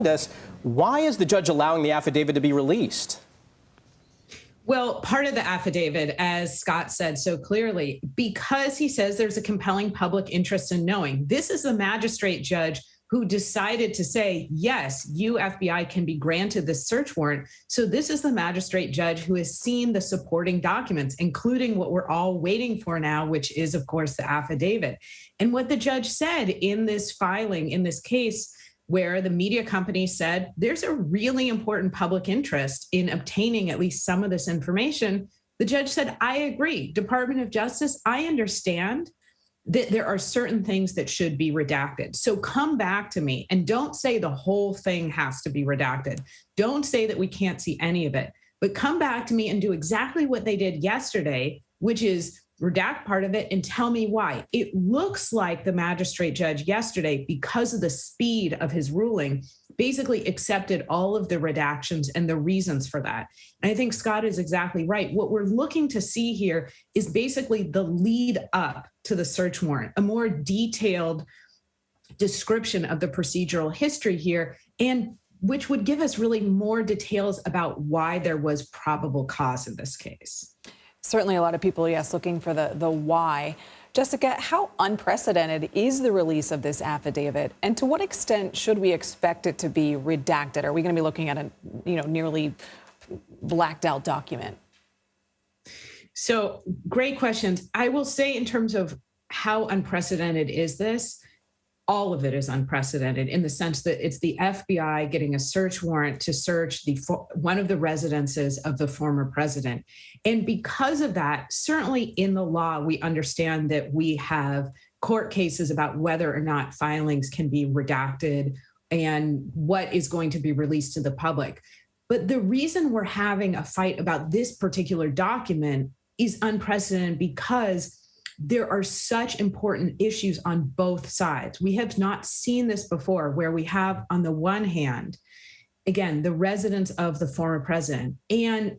us, why is the judge allowing the affidavit to be released? Well, part of the affidavit, as Scott said so clearly, because he says there's a compelling public interest in knowing. This is the magistrate judge who decided to say, yes, you FBI can be granted this search warrant. So this is the magistrate judge who has seen the supporting documents, including what we're all waiting for now, which is, of course, the affidavit. And what the judge said in this filing, in this case, where the media company said there's a really important public interest in obtaining at least some of this information, the judge said, I agree. Department of Justice, I understand that there are certain things that should be redacted. So come back to me and don't say the whole thing has to be redacted. Don't say that we can't see any of it, but come back to me and do exactly what they did yesterday, which is redact part of it and tell me why. It looks like the magistrate judge yesterday, because of the speed of his ruling, basically accepted all of the redactions and the reasons for that. And I think Scott is exactly right. What we're looking to see here is basically the lead up to the search warrant, a more detailed description of the procedural history here, and which would give us really more details about why there was probable cause in this case. Certainly a lot of people, yes, looking for the why. Jessica, how unprecedented is the release of this affidavit, and to what extent should we expect it to be redacted? Are we going to be looking at a nearly blacked out document? So great questions. I will say in terms of how unprecedented is this, all of it is unprecedented in the sense that it's the FBI getting a search warrant to search one of the residences of the former president. And because of that, certainly in the law, we understand that we have court cases about whether or not filings can be redacted and what is going to be released to the public. But the reason we're having a fight about this particular document is unprecedented because there are such important issues on both sides. We have not seen this before, where we have, on the one hand, again, the residence of the former president, and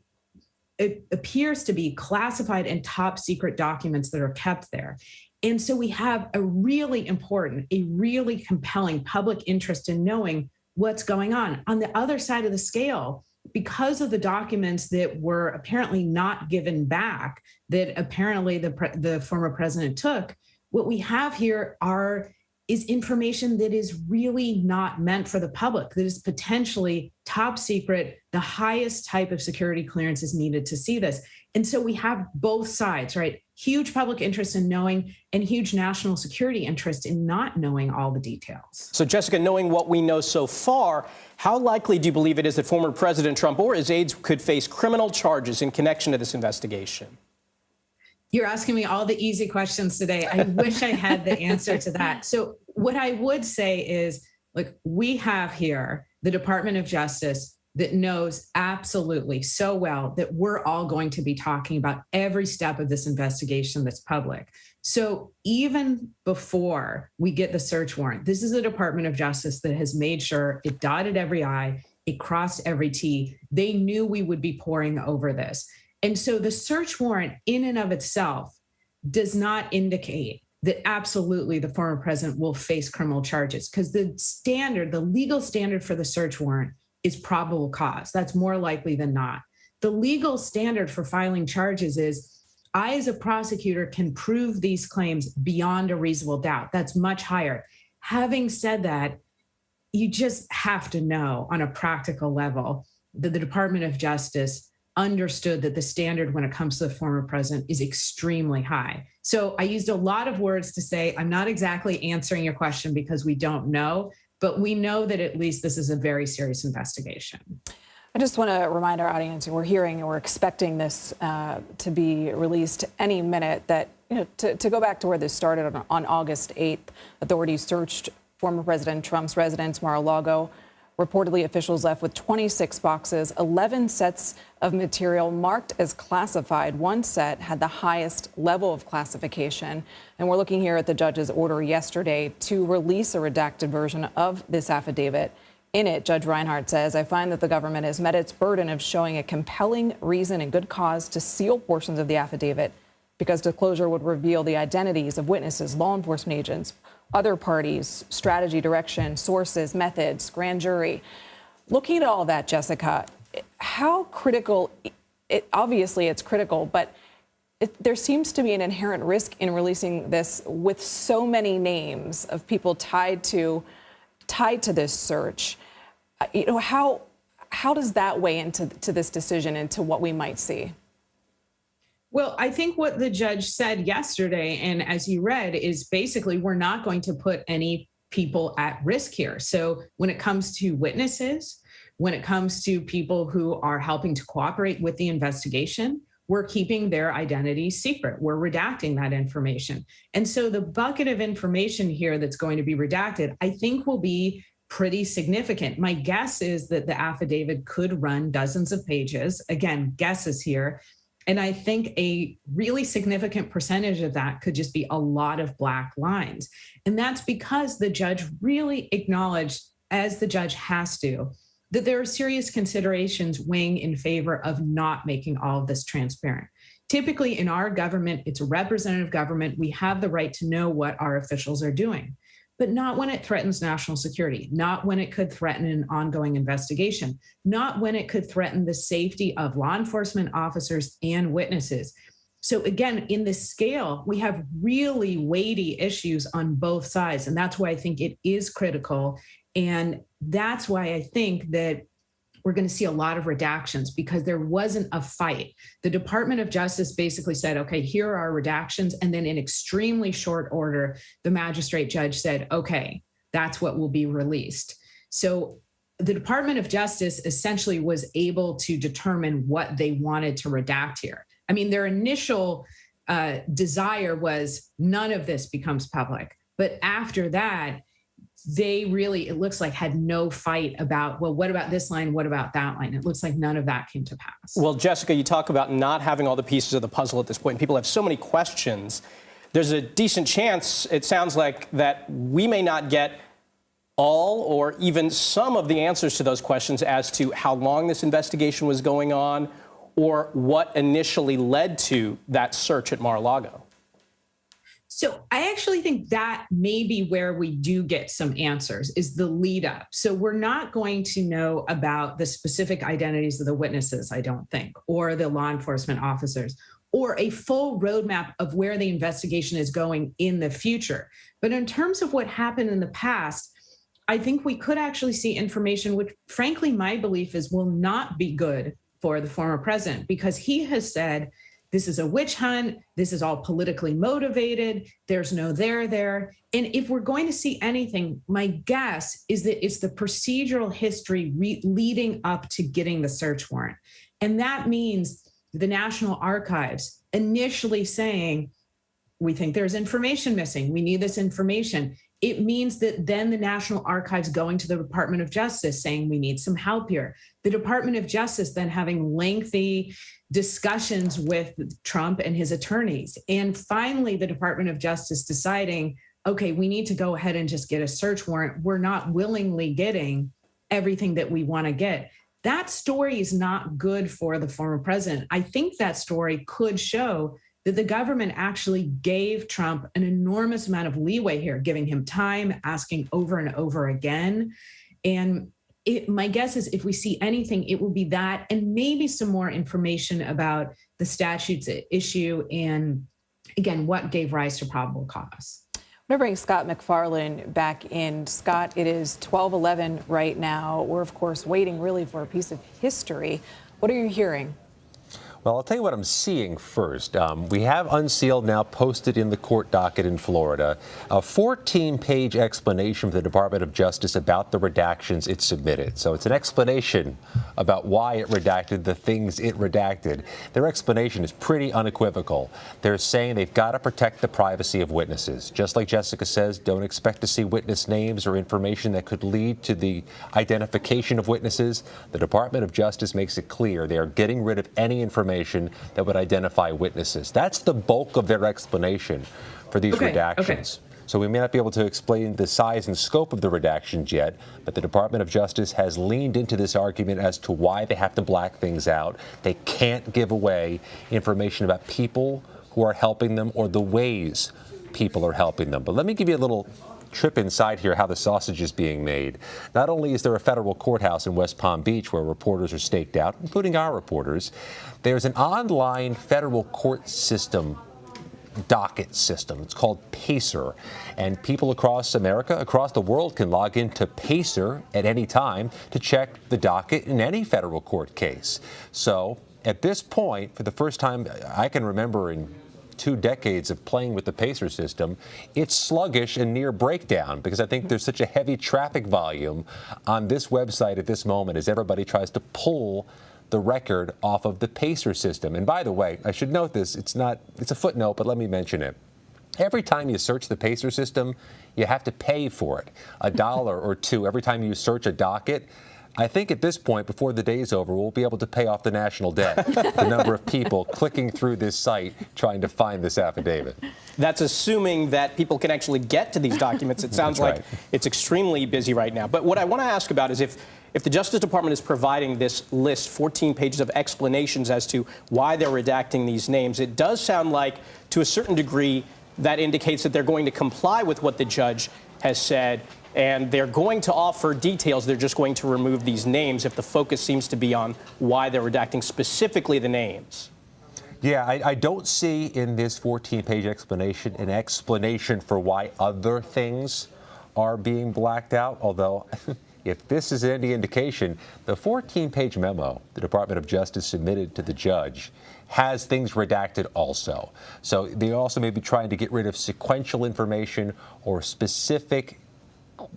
it appears to be classified and top secret documents that are kept there. And so we have a really important, a really compelling public interest in knowing what's going on. On the other side of the scale, because of the documents that were apparently not given back, that apparently the former president took, what we have here is information that is really not meant for the public, that is potentially top secret. The highest type of security clearance is needed to see this. And so we have both sides, right? Huge public interest in knowing and huge national security interest in not knowing all the details. So, Jessica, knowing what we know so far, how likely do you believe it is that former President Trump or his aides could face criminal charges in connection to this investigation? You're asking me all the easy questions today. I wish I had the answer to that. So what I would say is, look, we have here the Department of Justice that knows absolutely so well that we're all going to be talking about every step of this investigation that's public. So even before we get the search warrant, this is a Department of Justice that has made sure it dotted every I, it crossed every T. They knew we would be poring over this. And so the search warrant in and of itself does not indicate that absolutely the former president will face criminal charges, because the legal standard for the search warrant is probable cause. That's more likely than not. The legal standard for filing charges is I, as a prosecutor, can prove these claims beyond a reasonable doubt. That's much higher. Having said that, you just have to know on a practical level that the Department of Justice understood that the standard when it comes to the former president is extremely high. So I used a lot of words to say I'm not exactly answering your question because we don't know, but we know that at least this is a very serious investigation. I just want to remind our audience, we're hearing and we're expecting this to be released any minute, that, to go back to where this started on August 8th, authorities searched former President Trump's residence, Mar-a-Lago. Reportedly, officials left with 26 boxes, 11 sets of material marked as classified. One set had the highest level of classification. And we're looking here at the judge's order yesterday to release a redacted version of this affidavit. In it, Judge Reinhart says, I find that the government has met its burden of showing a compelling reason and good cause to seal portions of the affidavit because disclosure would reveal the identities of witnesses, law enforcement agents, other parties, strategy, direction, sources, methods, grand jury. Looking at all that, Jessica, how critical, obviously it's critical, but there seems to be an inherent risk in releasing this with so many names of people tied to this search. How does that weigh into this decision and to what we might see? Well, I think what the judge said yesterday, and as you read, is basically we're not going to put any people at risk here. So when it comes to witnesses, when it comes to people who are helping to cooperate with the investigation, we're keeping their identities secret. We're redacting that information. And so the bucket of information here that's going to be redacted, I think will be pretty significant. My guess is that the affidavit could run dozens of pages. Again, guesses here. And I think a really significant percentage of that could just be a lot of black lines. And that's because the judge really acknowledged, as the judge has to, that there are serious considerations weighing in favor of not making all of this transparent. Typically in our government, it's a representative government. We have the right to know what our officials are doing, but not when it threatens national security, not when it could threaten an ongoing investigation, not when it could threaten the safety of law enforcement officers and witnesses. So again, in this scale, we have really weighty issues on both sides. And that's why I think it is critical. And that's why I think that we're going to see a lot of redactions, because there wasn't a fight. The Department of Justice basically said, okay, here are our redactions. And then in extremely short order, the magistrate judge said, okay, that's what will be released. So the Department of Justice essentially was able to determine what they wanted to redact here. I mean, their initial desire was none of this becomes public. But after that, they really, it looks like, had no fight about, well, what about this line? What about that line? It looks like none of that came to pass. Well, Jessica, you talk about not having all the pieces of the puzzle at this point. People have so many questions. There's a decent chance, it sounds like, that we may not get all or even some of the answers to those questions as to how long this investigation was going on or what initially led to that search at Mar-a-Lago. So I actually think that may be where we do get some answers, is the lead up. So we're not going to know about the specific identities of the witnesses, I don't think, or the law enforcement officers, or a full roadmap of where the investigation is going in the future. But in terms of what happened in the past, I think we could actually see information, which frankly, my belief is will not be good for the former president, because he has said, this is a witch hunt. This is all politically motivated. There's no there. And if we're going to see anything, my guess is that it's the procedural history leading up to getting the search warrant. And that means the National Archives initially saying, we think there's information missing. We need this information. It means that then the National Archives going to the Department of Justice saying we need some help here. The Department of Justice then having lengthy discussions with Trump and his attorneys. And finally, the Department of Justice deciding, okay, we need to go ahead and just get a search warrant. We're not willingly getting everything that we want to get. That story is not good for the former president. I think that story could show that the government actually gave Trump an enormous amount of leeway here, giving him time, asking over and over again. And my guess is if we see anything, it will be that, and maybe some more information about the statutes at issue and, again, what gave rise to probable cause. I'm going to bring Scott McFarlane back in. Scott, it is 12:11 right now. We're, of course, waiting really for a piece of history. What are you hearing? Well, I'll tell you what I'm seeing first. We have Unsealed now posted in the court docket in Florida, a 14-page explanation from the Department of Justice about the redactions it submitted. So it's an explanation about why it redacted the things it redacted. Their explanation is pretty unequivocal. They're saying they've got to protect the privacy of witnesses. Just like Jessica says, don't expect to see witness names or information that could lead to the identification of witnesses. The Department of Justice makes it clear they are getting rid of any information that would identify witnesses. That's the bulk of their explanation for these redactions. So we may not be able to explain the size and scope of the redactions yet, but the Department of Justice has leaned into this argument as to why they have to black things out. They can't give away information about people who are helping them or the ways people are helping them. But let me give you a little trip inside here how the sausage is being made. Not only is there a federal courthouse in West Palm Beach where reporters are staked out, including our reporters, there's an online federal court system docket system. It's called PACER, and people across America, across the world, can log into PACER at any time to check the docket in any federal court case. So at this point, for the first time I can remember in 2 decades of playing with the PACER system, it's sluggish and near breakdown because I think there's such a heavy traffic volume on this website at this moment as everybody tries to pull the record off of the PACER system. And by the way, I should note this, it's a footnote, but let me mention it. Every time you search the PACER system, you have to pay for it, $1 or $2 every time you search a docket. I think at this point, before the day's over, we'll be able to pay off the national debt, the number of people clicking through this site trying to find this affidavit. That's assuming that people can actually get to these documents. It sounds like it's extremely busy right now. But what I want to ask about is if the Justice Department is providing this list, 14 pages of explanations as to why they're redacting these names, it does sound like, to a certain degree, that indicates that they're going to comply with what the judge has said, and they're going to offer details. They're just going to remove these names if the focus seems to be on why they're redacting specifically the names. Yeah, I don't see in this 14-page explanation an explanation for why other things are being blacked out, although if this is any indication, the 14-page memo the Department of Justice submitted to the judge has things redacted also. So they also may be trying to get rid of sequential information or specific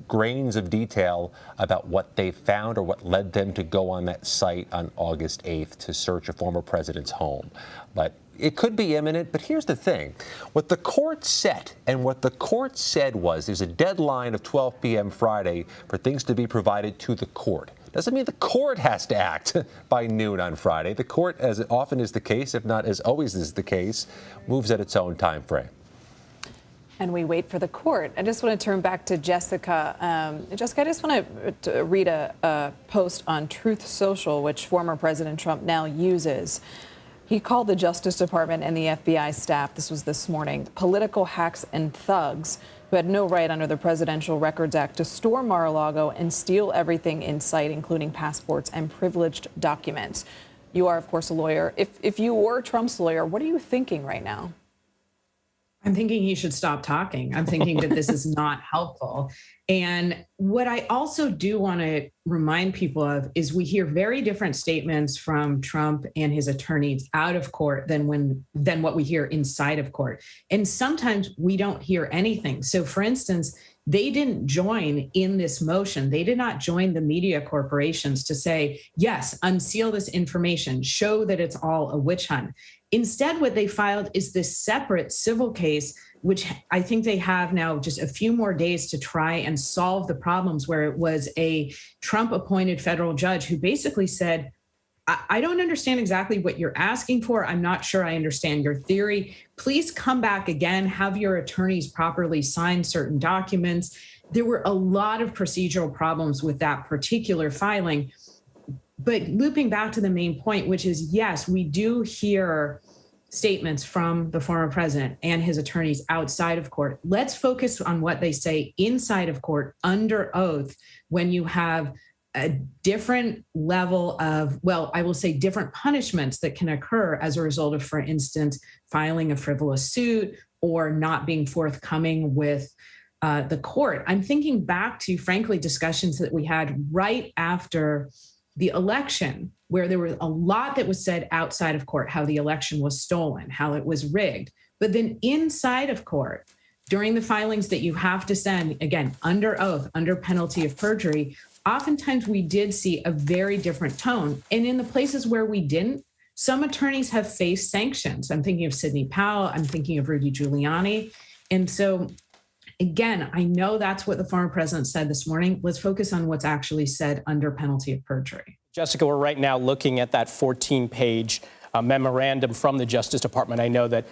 grains of detail about what they found or what led them to go on that site on August 8th to search a former president's home. But it could be imminent, but here's the thing. What the court said, and what the court said was there's a deadline of 12 p.m. Friday for things to be provided to the court. Doesn't mean the court has to act by noon on Friday. The court, as often is the case, if not as always is the case, moves at its own time frame. And we wait for the court. I just want to turn back to Jessica. Jessica, I just want to read a post on Truth Social, which former President Trump now uses. He called the Justice Department and the FBI staff, this was this morning, political hacks and thugs who had no right under the Presidential Records Act to store Mar-a-Lago and steal everything in sight, including passports and privileged documents. You are, of course, a lawyer. If you were Trump's lawyer, what are you thinking right now? I'm thinking he should stop talking. I'm thinking that this is not helpful. And what I also do want to remind people of is we hear very different statements from Trump and his attorneys out of court than what we hear inside of court. And sometimes we don't hear anything. So for instance, they didn't join in this motion. They did not join the media corporations to say, yes, unseal this information, show that it's all a witch hunt. Instead, what they filed is this separate civil case, which I think they have now just a few more days to try and solve the problems, where it was a Trump-appointed federal judge who basically said, I don't understand exactly what you're asking for. I'm not sure I understand your theory. Please come back again, have your attorneys properly sign certain documents. There were a lot of procedural problems with that particular filing. But looping back to the main point, which is, yes, we do hear statements from the former president and his attorneys outside of court. Let's focus on what they say inside of court under oath when you have a different level of, well, I will say different punishments that can occur as a result of, for instance, filing a frivolous suit or not being forthcoming with the court. I'm thinking back to, frankly, discussions that we had right after the election, where there was a lot that was said outside of court, how the election was stolen, how it was rigged. But then inside of court, during the filings that you have to send, again, under oath, under penalty of perjury, oftentimes we did see a very different tone. And in the places where we didn't, some attorneys have faced sanctions. I'm thinking of Sidney Powell. I'm thinking of Rudy Giuliani. And so, again, I know that's what the former president said this morning. Let's focus on what's actually said under penalty of perjury. Jessica, we're right now looking at that 14-page memorandum from the Justice Department. I know that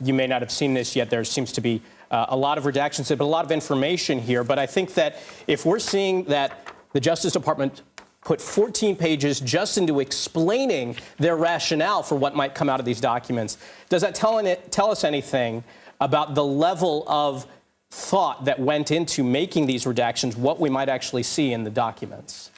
you may not have seen this yet. There seems to be a lot of redactions, but a lot of information here. But I think that if we're seeing that the Justice Department put 14 pages just into explaining their rationale for what might come out of these documents, does that tell us anything about the level of thought that went into making these redactions, what we might actually see in the documents?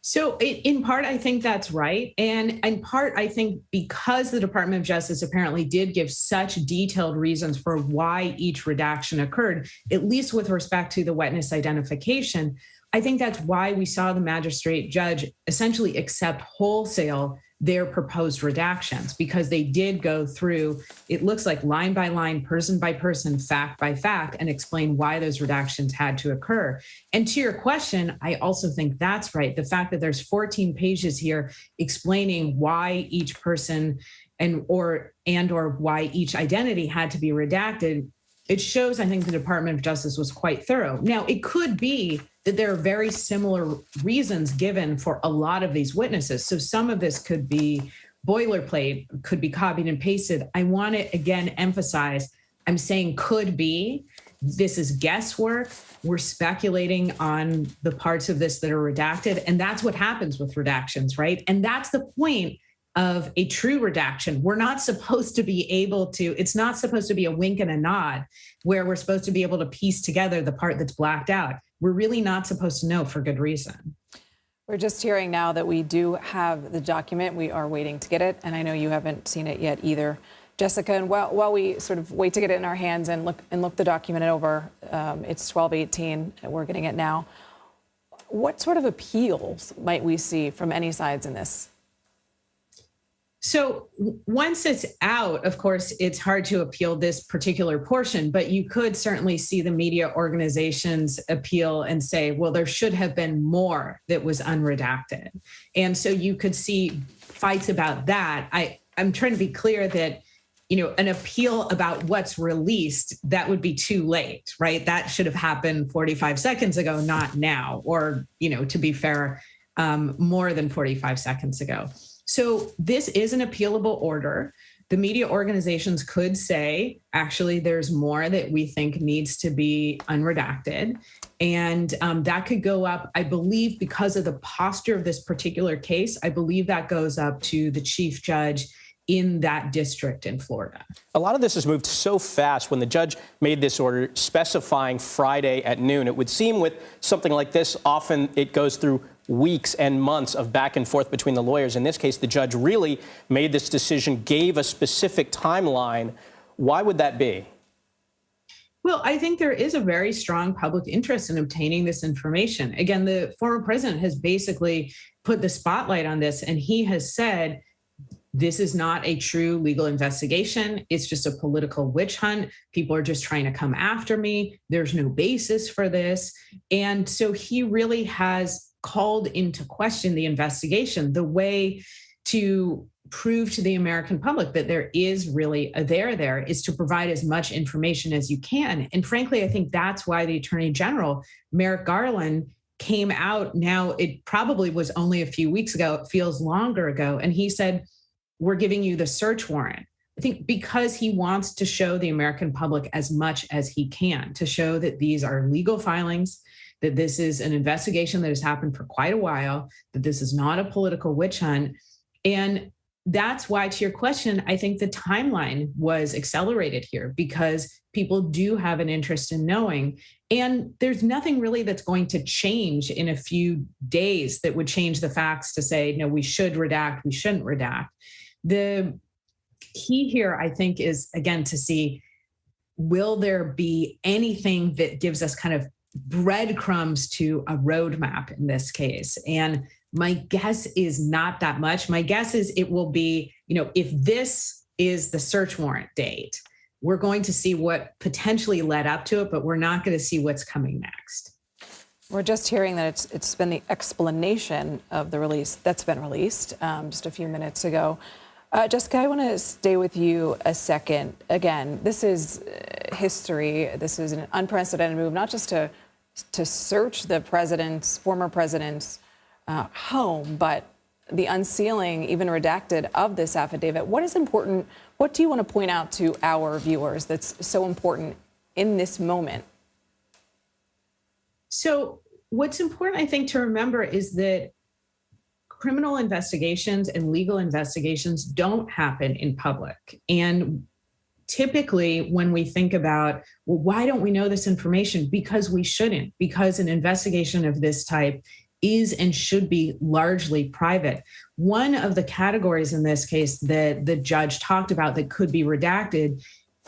So in part, I think that's right. And in part, I think because the Department of Justice apparently did give such detailed reasons for why each redaction occurred, at least with respect to the witness identification, I think that's why we saw the magistrate judge essentially accept wholesale their proposed redactions, because they did go through, it looks like line by line, person by person, fact by fact, and explain why those redactions had to occur. And to your question, I also think that's right. The fact that there's 14 pages here explaining why each person or why each identity had to be redacted, it shows, I think, the Department of Justice was quite thorough. Now, it could be that there are very similar reasons given for a lot of these witnesses. So some of this could be boilerplate, could be copied and pasted. I want to, again, emphasize, I'm saying could be. This is guesswork. We're speculating on the parts of this that are redacted. And that's what happens with redactions, right? And that's the point of a true redaction. We're not supposed to be able to, it's not supposed to be a wink and a nod where we're supposed to be able to piece together the part that's blacked out. We're really not supposed to know for good reason. We're just hearing now that we do have the document. We are waiting to get it. And I know you haven't seen it yet either, Jessica. And while we sort of wait to get it in our hands and look the document over, it's 12:18. We're getting it now. What sort of appeals might we see from any sides in this? So once it's out, of course, it's hard to appeal this particular portion, but you could certainly see the media organizations appeal and say, well, there should have been more that was unredacted. And so you could see fights about that. I'm trying to be clear that, an appeal about what's released, that would be too late, right? That should have happened 45 seconds ago, not now, or, to be fair, more than 45 seconds ago. So this is an appealable order. The media organizations could say, actually, there's more that we think needs to be unredacted. And that could go up, I believe, because of the posture of this particular case, I believe that goes up to the chief judge in that district in Florida. A lot of this has moved so fast. When the judge made this order specifying Friday at noon, it would seem with something like this, often it goes through weeks and months of back and forth between the lawyers. In this case, the judge really made this decision, gave a specific timeline. Why would that be? Well, I think there is a very strong public interest in obtaining this information. Again, the former president has basically put the spotlight on this, and he has said, this is not a true legal investigation. It's just a political witch hunt. People are just trying to come after me. There's no basis for this. And so he really has called into question the investigation. The way to prove to the American public that there is really a there is to provide as much information as you can. And frankly, I think that's why the Attorney General, Merrick Garland, came out now. It probably was only a few weeks ago. It feels longer ago. And he said, we're giving you the search warrant. I think because he wants to show the American public as much as he can, to show that these are legal filings, that this is an investigation that has happened for quite a while, that this is not a political witch hunt. And that's why, to your question, I think the timeline was accelerated here because people do have an interest in knowing. And there's nothing really that's going to change in a few days that would change the facts to say, no, we should redact, we shouldn't redact. The key here, I think, is, again, to see, will there be anything that gives us kind of breadcrumbs to a roadmap in this case? And my guess is not that much. My guess is it will be, if this is the search warrant date, we're going to see what potentially led up to it, but we're not going to see what's coming next. We're just hearing that it's been the explanation of the release that's been released just a few minutes ago. Jessica, I want to stay with you a second. Again, this is history. This is an unprecedented move, not just to search the former president's home, but the unsealing, even redacted, of this affidavit. What is important? What do you want to point out to our viewers that's so important in this moment? So what's important, I think, to remember is that criminal investigations and legal investigations don't happen in public. And typically when we think about, well, why don't we know this information? Because we shouldn't, because an investigation of this type is and should be largely private. One of the categories in this case that the judge talked about that could be redacted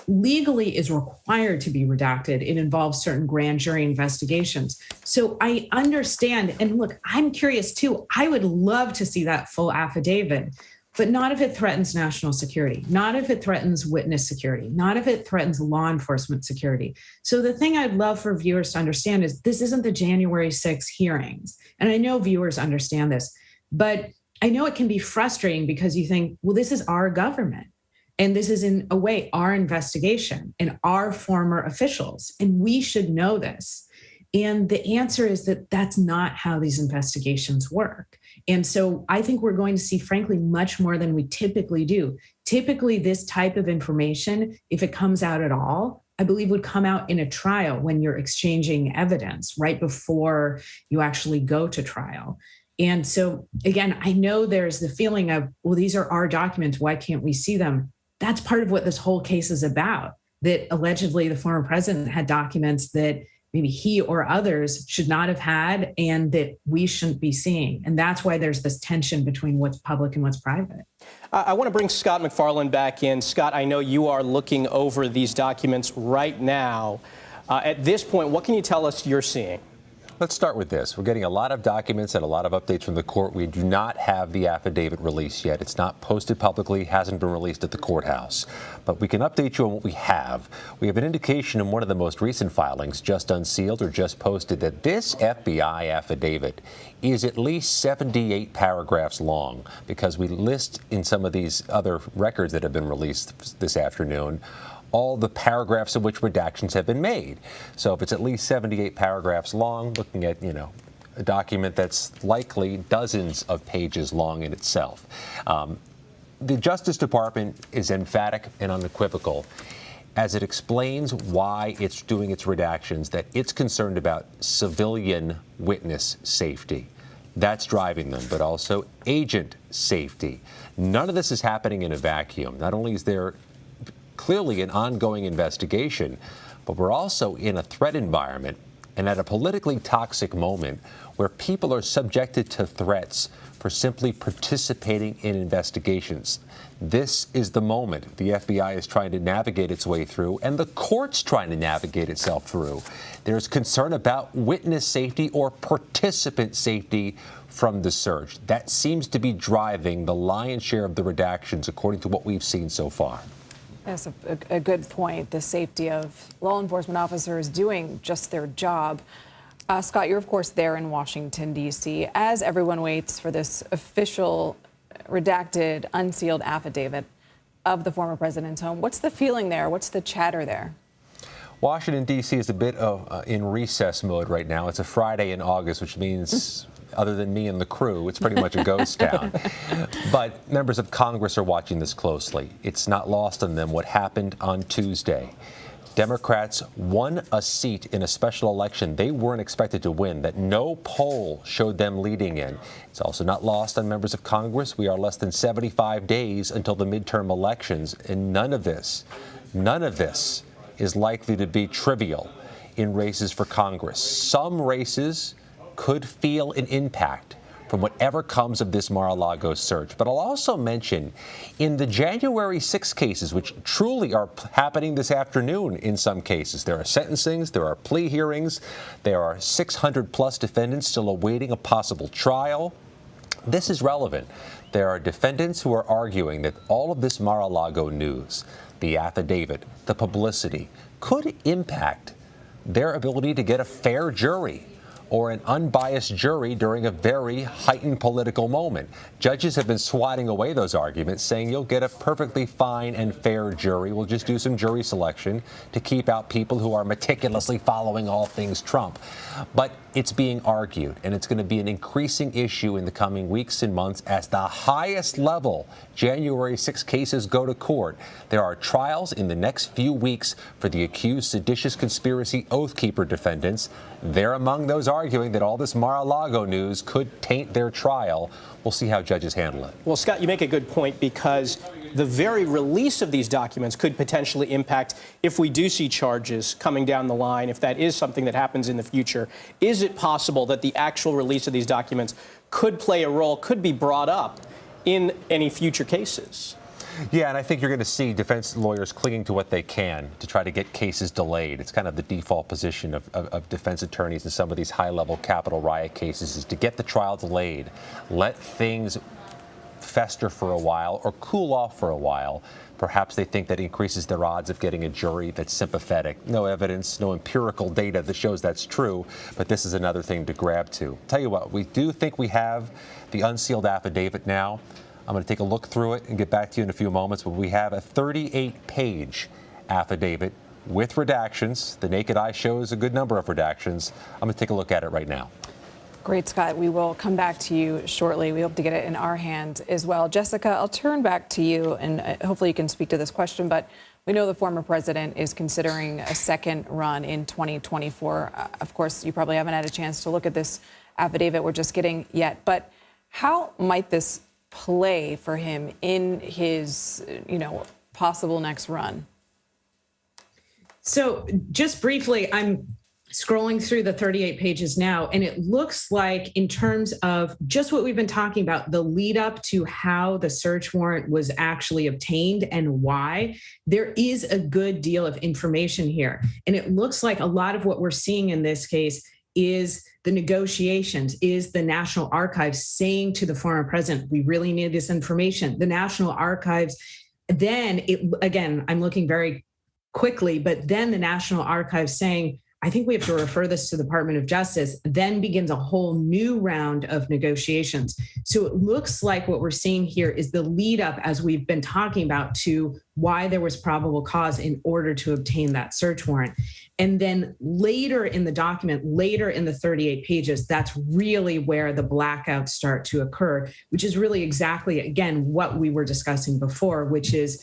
legally is required to be redacted. It involves certain grand jury investigations. So I understand. And look, I'm curious too. I would love to see that full affidavit, but not if it threatens national security, not if it threatens witness security, not if it threatens law enforcement security. So the thing I'd love for viewers to understand is this isn't the January 6 hearings. And I know viewers understand this, but I know it can be frustrating because you think, well, this is our government. And this is, in a way, our investigation and our former officials. And we should know this. And the answer is that that's not how these investigations work. And so I think we're going to see, frankly, much more than we typically do. Typically, this type of information, if it comes out at all, I believe would come out in a trial when you're exchanging evidence right before you actually go to trial. And so, again, I know there's the feeling of, well, these are our documents. Why can't we see them? That's part of what this whole case is about, that allegedly the former president had documents that maybe he or others should not have had and that we shouldn't be seeing. And that's why there's this tension between what's public and what's private. I want to bring Scott McFarland back in. Scott, I know you are looking over these documents right now. At this point, what can you tell us you're seeing? Let's start with this. We're getting a lot of documents and a lot of updates from the court. We do not have the affidavit released yet. It's not posted publicly, hasn't been released at the courthouse. But we can update you on what we have. We have an indication in one of the most recent filings, just unsealed or just posted, that this FBI affidavit is at least 78 paragraphs long, because we list in some of these other records that have been released this afternoon all the paragraphs in which redactions have been made. So if it's at least 78 paragraphs long, looking at, a document that's likely dozens of pages long in itself. The Justice Department is emphatic and unequivocal as it explains why it's doing its redactions, that it's concerned about civilian witness safety. That's driving them, but also agent safety. None of this is happening in a vacuum. Not only is there clearly an ongoing investigation, but we're also in a threat environment and at a politically toxic moment where people are subjected to threats for simply participating in investigations. This is the moment the FBI is trying to navigate its way through, and the court's trying to navigate itself through. There's concern about witness safety or participant safety from the search. That seems to be driving the lion's share of the redactions, according to what we've seen so far. That's a good point, the safety of law enforcement officers doing just their job. Scott, you're, of course, there in Washington, D.C. As everyone waits for this official, redacted, unsealed affidavit of the former president's home, what's the feeling there? What's the chatter there? Washington, D.C. is a bit of in recess mode right now. It's a Friday in August, which means, other than me and the crew, it's pretty much a ghost town. But members of Congress are watching this closely. It's not lost on them what happened on Tuesday. Democrats won a seat in a special election they weren't expected to win, that no poll showed them leading in. It's also not lost on members of Congress. We are less than 75 days until the midterm elections, and none of this is likely to be trivial in races for Congress. Some races could feel an impact from whatever comes of this Mar-a-Lago search. But I'll also mention, in the January 6 cases, which truly are happening this afternoon in some cases, there are sentencings, there are plea hearings, there are 600-plus defendants still awaiting a possible trial. This is relevant. There are defendants who are arguing that all of this Mar-a-Lago news, the affidavit, the publicity, could impact their ability to get a fair jury or an unbiased jury during a very heightened political moment. Judges have been swatting away those arguments, saying you'll get a perfectly fine and fair jury. We'll just do some jury selection to keep out people who are meticulously following all things Trump. But it's being argued, and it's going to be an increasing issue in the coming weeks and months as the highest level January 6 cases go to court. There are trials in the next few weeks for the accused seditious conspiracy Oath Keeper defendants. They're among those arguing that all this Mar-a-Lago news could taint their trial. We'll see how judges handle it. Well, Scott, you make a good point, because the very release of these documents could potentially impact if we do see charges coming down the line, if that is something that happens in the future. Is it possible that the actual release of these documents could play a role, could be brought up in any future cases? Yeah, and I think you're going to see defense lawyers clinging to what they can to try to get cases delayed. It's kind of the default position of defense attorneys in some of these high-level Capitol riot cases, is to get the trial delayed, let things fester for a while or cool off for a while. Perhaps they think that increases their odds of getting a jury that's sympathetic. No evidence, no empirical data that shows that's true, but this is another thing to grab to. Tell you what, we do think we have the unsealed affidavit now. I'm going to take a look through it and get back to you in a few moments, but we have a 38-page affidavit with redactions. The naked eye shows a good number of redactions. I'm going to take a look at it right now. Great, Scott. We will come back to you shortly. We hope to get it in our hand as well. Jessica, I'll turn back to you, and hopefully you can speak to this question, but we know the former president is considering a second run in 2024. Of course, you probably haven't had a chance to look at this affidavit we're just getting yet, but how might this play for him in his, possible next run? So just briefly, I'm scrolling through the 38 pages now, and it looks like, in terms of just what we've been talking about, the lead up to how the search warrant was actually obtained and why, there is a good deal of information here. And it looks like a lot of what we're seeing in this case is the negotiations, is the National Archives saying to the former president, we really need this information. The National Archives, then, again, I'm looking very quickly, but then the National Archives saying, I think we have to refer this to the Department of Justice, then begins a whole new round of negotiations. So it looks like what we're seeing here is the lead up, as we've been talking about, to why there was probable cause in order to obtain that search warrant. And then later in the document, later in the 38 pages, that's really where the blackouts start to occur, which is really exactly, again, what we were discussing before, which is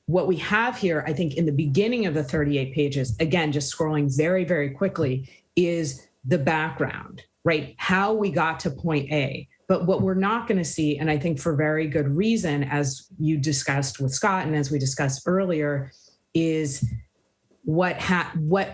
what we have here, I think, in the beginning of the 38 pages, again, just scrolling very, very quickly, is the background, right? How we got to point A. But what we're not going to see, and I think for very good reason, as you discussed with Scott and as we discussed earlier, is what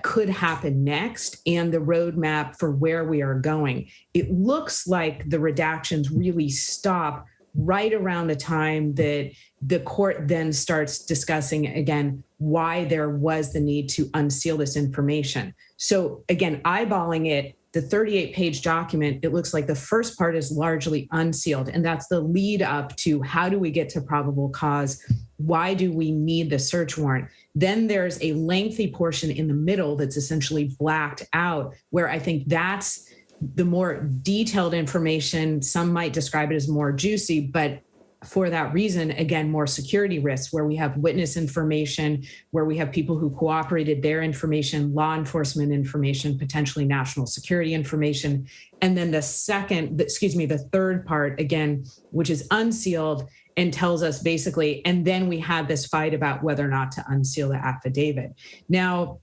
could happen next and the roadmap for where we are going. It looks like the redactions really stop right around the time that the court then starts discussing again why there was the need to unseal this information. So again, eyeballing it, the 38-page document, it looks like the first part is largely unsealed, and that's the lead up to how do we get to probable cause? Why do we need the search warrant? Then there's a lengthy portion in the middle that's essentially blacked out, where I think that's the more detailed information. Some might describe it as more juicy, but for that reason, again, more security risks, where we have witness information, where we have people who cooperated, their information, law enforcement information, potentially national security information. And then the third part, again, which is unsealed and tells us basically, and then we have this fight about whether or not to unseal the affidavit. Now,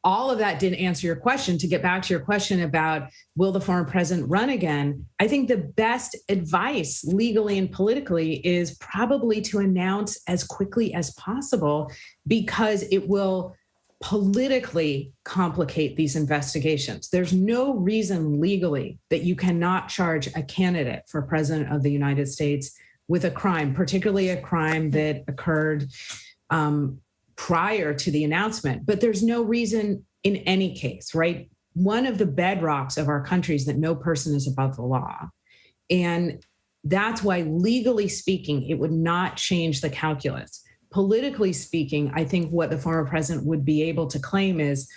all of that didn't answer your question. To get back to your question about will the former president run again, I think the best advice legally and politically is probably to announce as quickly as possible, because it will politically complicate these investigations. There's no reason legally that you cannot charge a candidate for president of the United States with a crime, particularly a crime that occurred prior to the announcement. But there's no reason in any case, right? One of the bedrocks of our country is that no person is above the law. And that's why, legally speaking, it would not change the calculus. Politically speaking, I think what the former president would be able to claim is,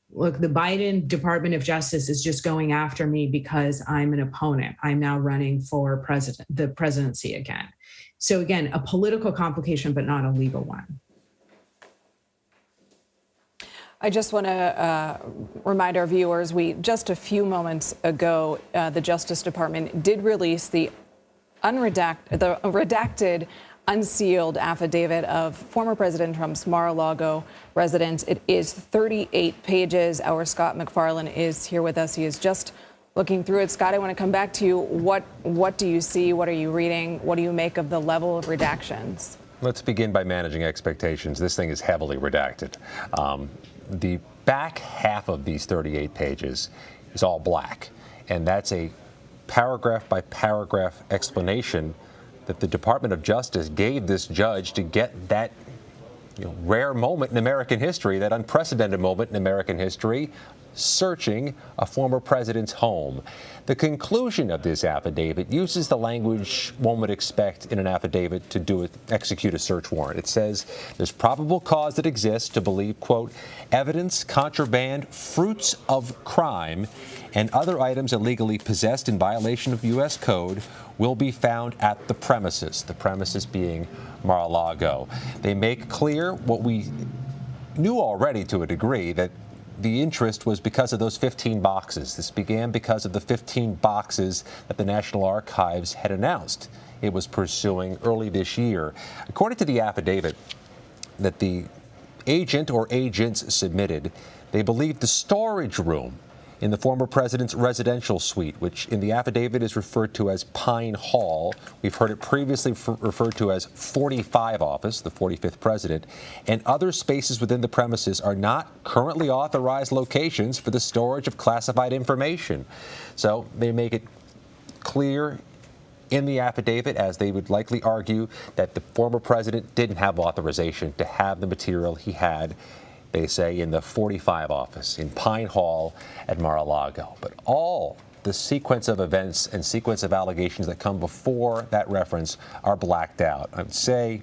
look, the Biden Department of Justice is just going after me because I'm an opponent. I'm now running for the presidency again. So again, a political complication, but not a legal one. I just want to remind our viewers, just a few moments ago, the Justice Department did release the redacted, unsealed affidavit of former President Trump's Mar-a-Lago residence. It is 38 pages. Our Scott MacFarlane is here with us. He is just looking through it. Scott, I want to come back to you. What do you see? What are you reading? What do you make of the level of redactions? Let's begin by managing expectations. This thing is heavily redacted. The back half of these 38 pages is all black, and that's a paragraph by paragraph explanation that the Department of Justice gave this judge to get that rare moment in American history, that unprecedented moment in American history, searching a former president's home. The conclusion of this affidavit uses the language one would expect in an affidavit to execute a search warrant. It says there's probable cause that exists to believe, quote, evidence, contraband, fruits of crime, and other items illegally possessed in violation of U.S. code will be found at the premises being Mar-a-Lago. They make clear what we knew already to a degree, that the interest was because of those 15 boxes. This began because of the 15 boxes that the National Archives had announced it was pursuing early this year. According to the affidavit that the agent or agents submitted, they believe the storage room in the former president's residential suite, which in the affidavit is referred to as Pine Hall. We've heard it previously referred to as 45 office, the 45th president, and other spaces within the premises are not currently authorized locations for the storage of classified information. So they make it clear in the affidavit, as they would likely argue, that the former president didn't have authorization to have the material he had, they say, in the 45 office in Pine Hall at Mar-a-Lago. But all the sequence of events and sequence of allegations that come before that reference are blacked out. I would say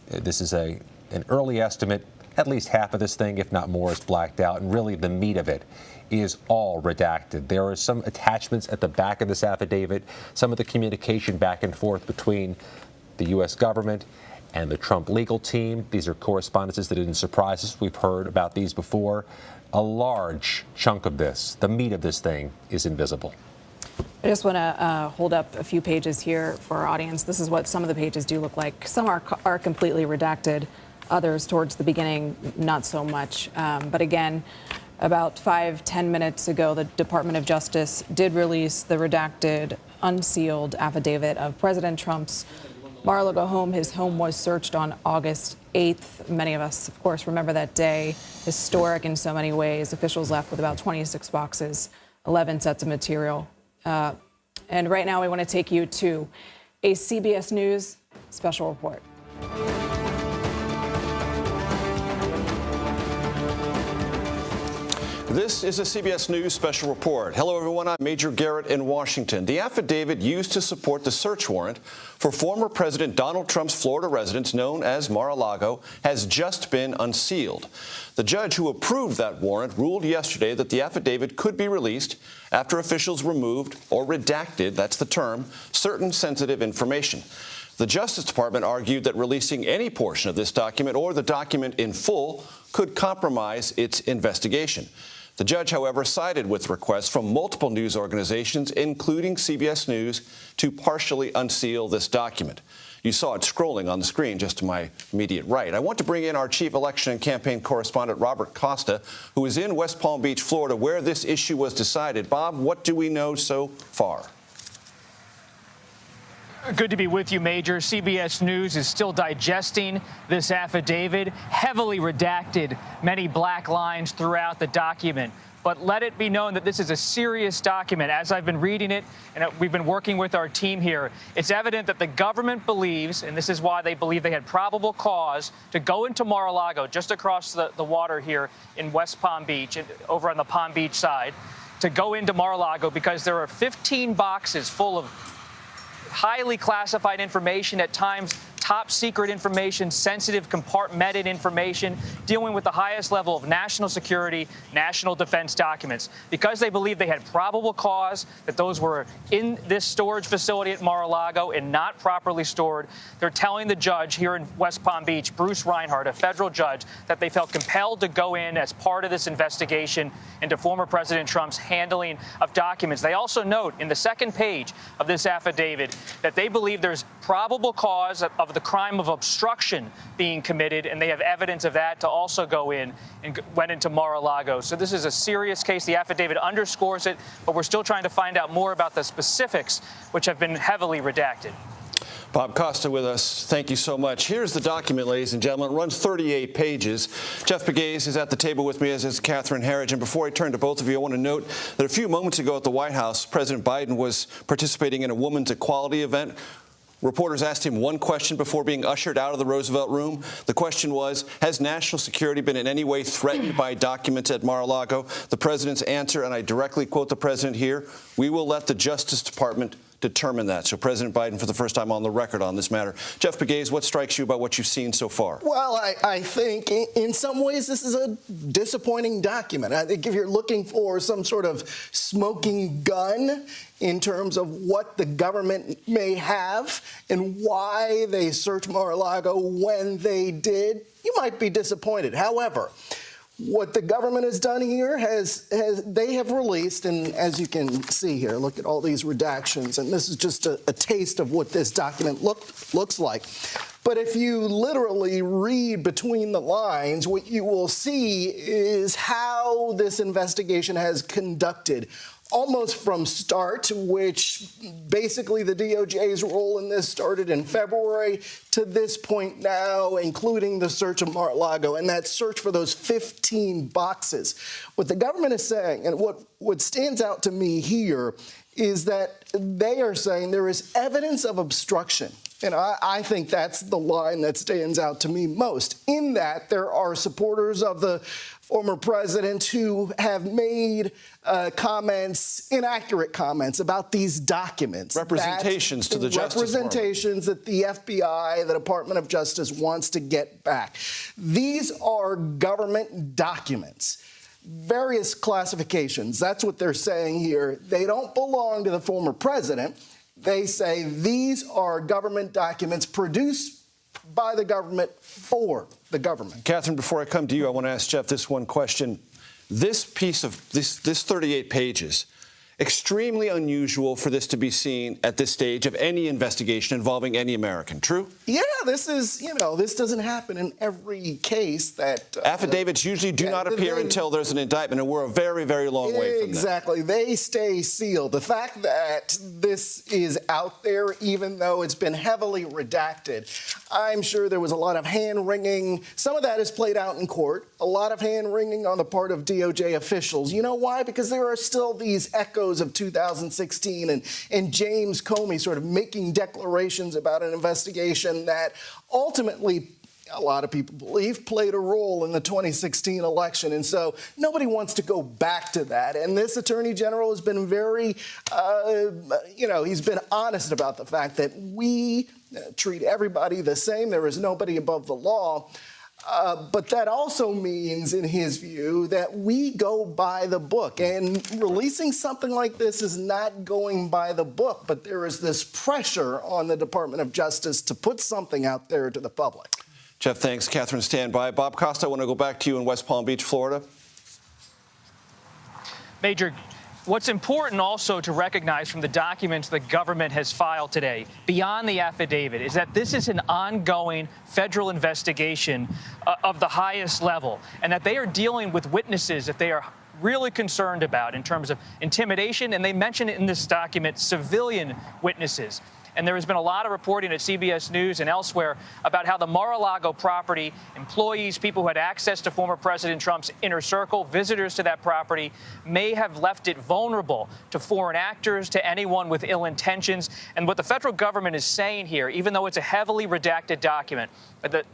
this is an early estimate. At least half of this thing, if not more, is blacked out, and really the meat of it is all redacted. There are some attachments at the back of this affidavit, some of the communication back and forth between the U.S. government and the Trump legal team. These are correspondences that didn't surprise us. We've heard about these before. A large chunk of this, the meat of this thing, is invisible. I just want to hold up a few pages here for our audience. This is what some of the pages do look like. Some are completely redacted. Others towards the beginning, not so much. But again, about 5-10 minutes ago, the Department of Justice did release the redacted, unsealed affidavit of President Trump's Mar-a-Lago home. His home was searched on August 8th. Many of us, of course, remember that day. Historic in so many ways. Officials left with about 26 boxes, 11 sets of material. And right now we want to take you to a CBS News special report. This is a CBS News special report. Hello, everyone. I'm Major Garrett in Washington. The affidavit used to support the search warrant for former President Donald Trump's Florida residence, known as Mar-a-Lago, has just been unsealed. The judge who approved that warrant ruled yesterday that the affidavit could be released after officials removed or redacted, that's the term, certain sensitive information. The Justice Department argued that releasing any portion of this document or the document in full could compromise its investigation. The judge, however, sided with requests from multiple news organizations, including CBS News, to partially unseal this document. You saw it scrolling on the screen just to my immediate right. I want to bring in our chief election and campaign correspondent, Robert Costa, who is in West Palm Beach, Florida, where this issue was decided. Bob, what do we know so far? Good to be with you, Major. CBS News is still digesting this affidavit, heavily redacted, many black lines throughout the document. But let it be known that this is a serious document. As I've been reading it, and we've been working with our team here, it's evident that the government believes, and this is why they believe they had probable cause to go into Mar-a-Lago, just across the water here in West Palm Beach, over on the Palm Beach side, to go into Mar-a-Lago because there are 15 boxes full of highly classified information, at times top secret information, sensitive compartmented information, dealing with the highest level of national security, national defense documents. Because they believe they had probable cause that those were in this storage facility at Mar-a-Lago and not properly stored, they're telling the judge here in West Palm Beach, Bruce Reinhardt, a federal judge, that they felt compelled to go in as part of this investigation into former President Trump's handling of documents. They also note in the second page of this affidavit that they believe there's probable cause of the crime of obstruction being committed, and they have evidence of that to also go in and went into Mar-a-Lago. So this is a serious case. The affidavit underscores it, but we're still trying to find out more about the specifics, which have been heavily redacted. Bob Costa with us. Thank you so much. Here's the document, ladies and gentlemen. It runs 38 pages. Jeff Pegues is at the table with me, as is Catherine Herridge. And before I turn to both of you, I want to note that a few moments ago at the White House, President Biden was participating in a women's equality event. Reporters asked him one question before being ushered out of the Roosevelt Room. The question was, has national security been in any way threatened by documents at Mar-a-Lago? The president's answer, and I directly quote the president here, "We will let the Justice Department determine that." So President Biden, for the first time on the record on this matter. Jeff Pegues, what strikes you about what you've seen so far? Well, I think in some ways this is a disappointing document. I think if you're looking for some sort of smoking gun in terms of what the government may have and why they searched Mar-a-Lago when they did, you might be disappointed. However, what the government has done here they have released, and as you can see here, look at all these redactions, and this is just a taste of what this document looks like. But if you literally read between the lines, what you will see is how this investigation has conducted almost from start, which basically the DOJ's role in this started in February to this point now, including the search of Mar-a-Lago and that search for those 15 boxes. What the government is saying, and what stands out to me here, is that they are saying there is evidence of obstruction. And I think that's the line that stands out to me most, in that there are supporters of the former president who have made comments, inaccurate comments about these documents. Representations to the Justice Department. Representations that the FBI, the Department of Justice, wants to get back. These are government documents. Various classifications. That's what they're saying here. They don't belong to the former president. They say these are government documents produced by the government for the government. Catherine, before I come to you, I want to ask Jeff this one question. This piece of this 38 pages, extremely unusual for this to be seen at this stage of any investigation involving any American. True? Yeah, this is, this doesn't happen in every case that... Affidavits usually do not appear until there's an indictment, and we're a very, very long way from that. Exactly. They stay sealed. The fact that this is out there, even though it's been heavily redacted, I'm sure there was a lot of hand-wringing. Some of that is played out in court. A lot of hand-wringing on the part of DOJ officials. You know why? Because there are still these echoes of 2016 and James Comey sort of making declarations about an investigation that ultimately, a lot of people believe, played a role in the 2016 election. And so nobody wants to go back to that. And this attorney general has been very, he's been honest about the fact that we treat everybody the same. There is nobody above the law. But that also means, in his view, that we go by the book. And releasing something like this is not going by the book, but there is this pressure on the Department of Justice to put something out there to the public. Jeff, thanks. Catherine, stand by. Bob Costa, I want to go back to you in West Palm Beach, Florida. Major, what's important also to recognize from the documents the government has filed today, beyond the affidavit, is that this is an ongoing federal investigation of the highest level, and that they are dealing with witnesses that they are really concerned about in terms of intimidation, and they mention it in this document, civilian witnesses. And there has been a lot of reporting at CBS News and elsewhere about how the Mar-a-Lago property, employees, people who had access to former President Trump's inner circle, visitors to that property, may have left it vulnerable to foreign actors, to anyone with ill intentions. And what the federal government is saying here, even though it's a heavily redacted document,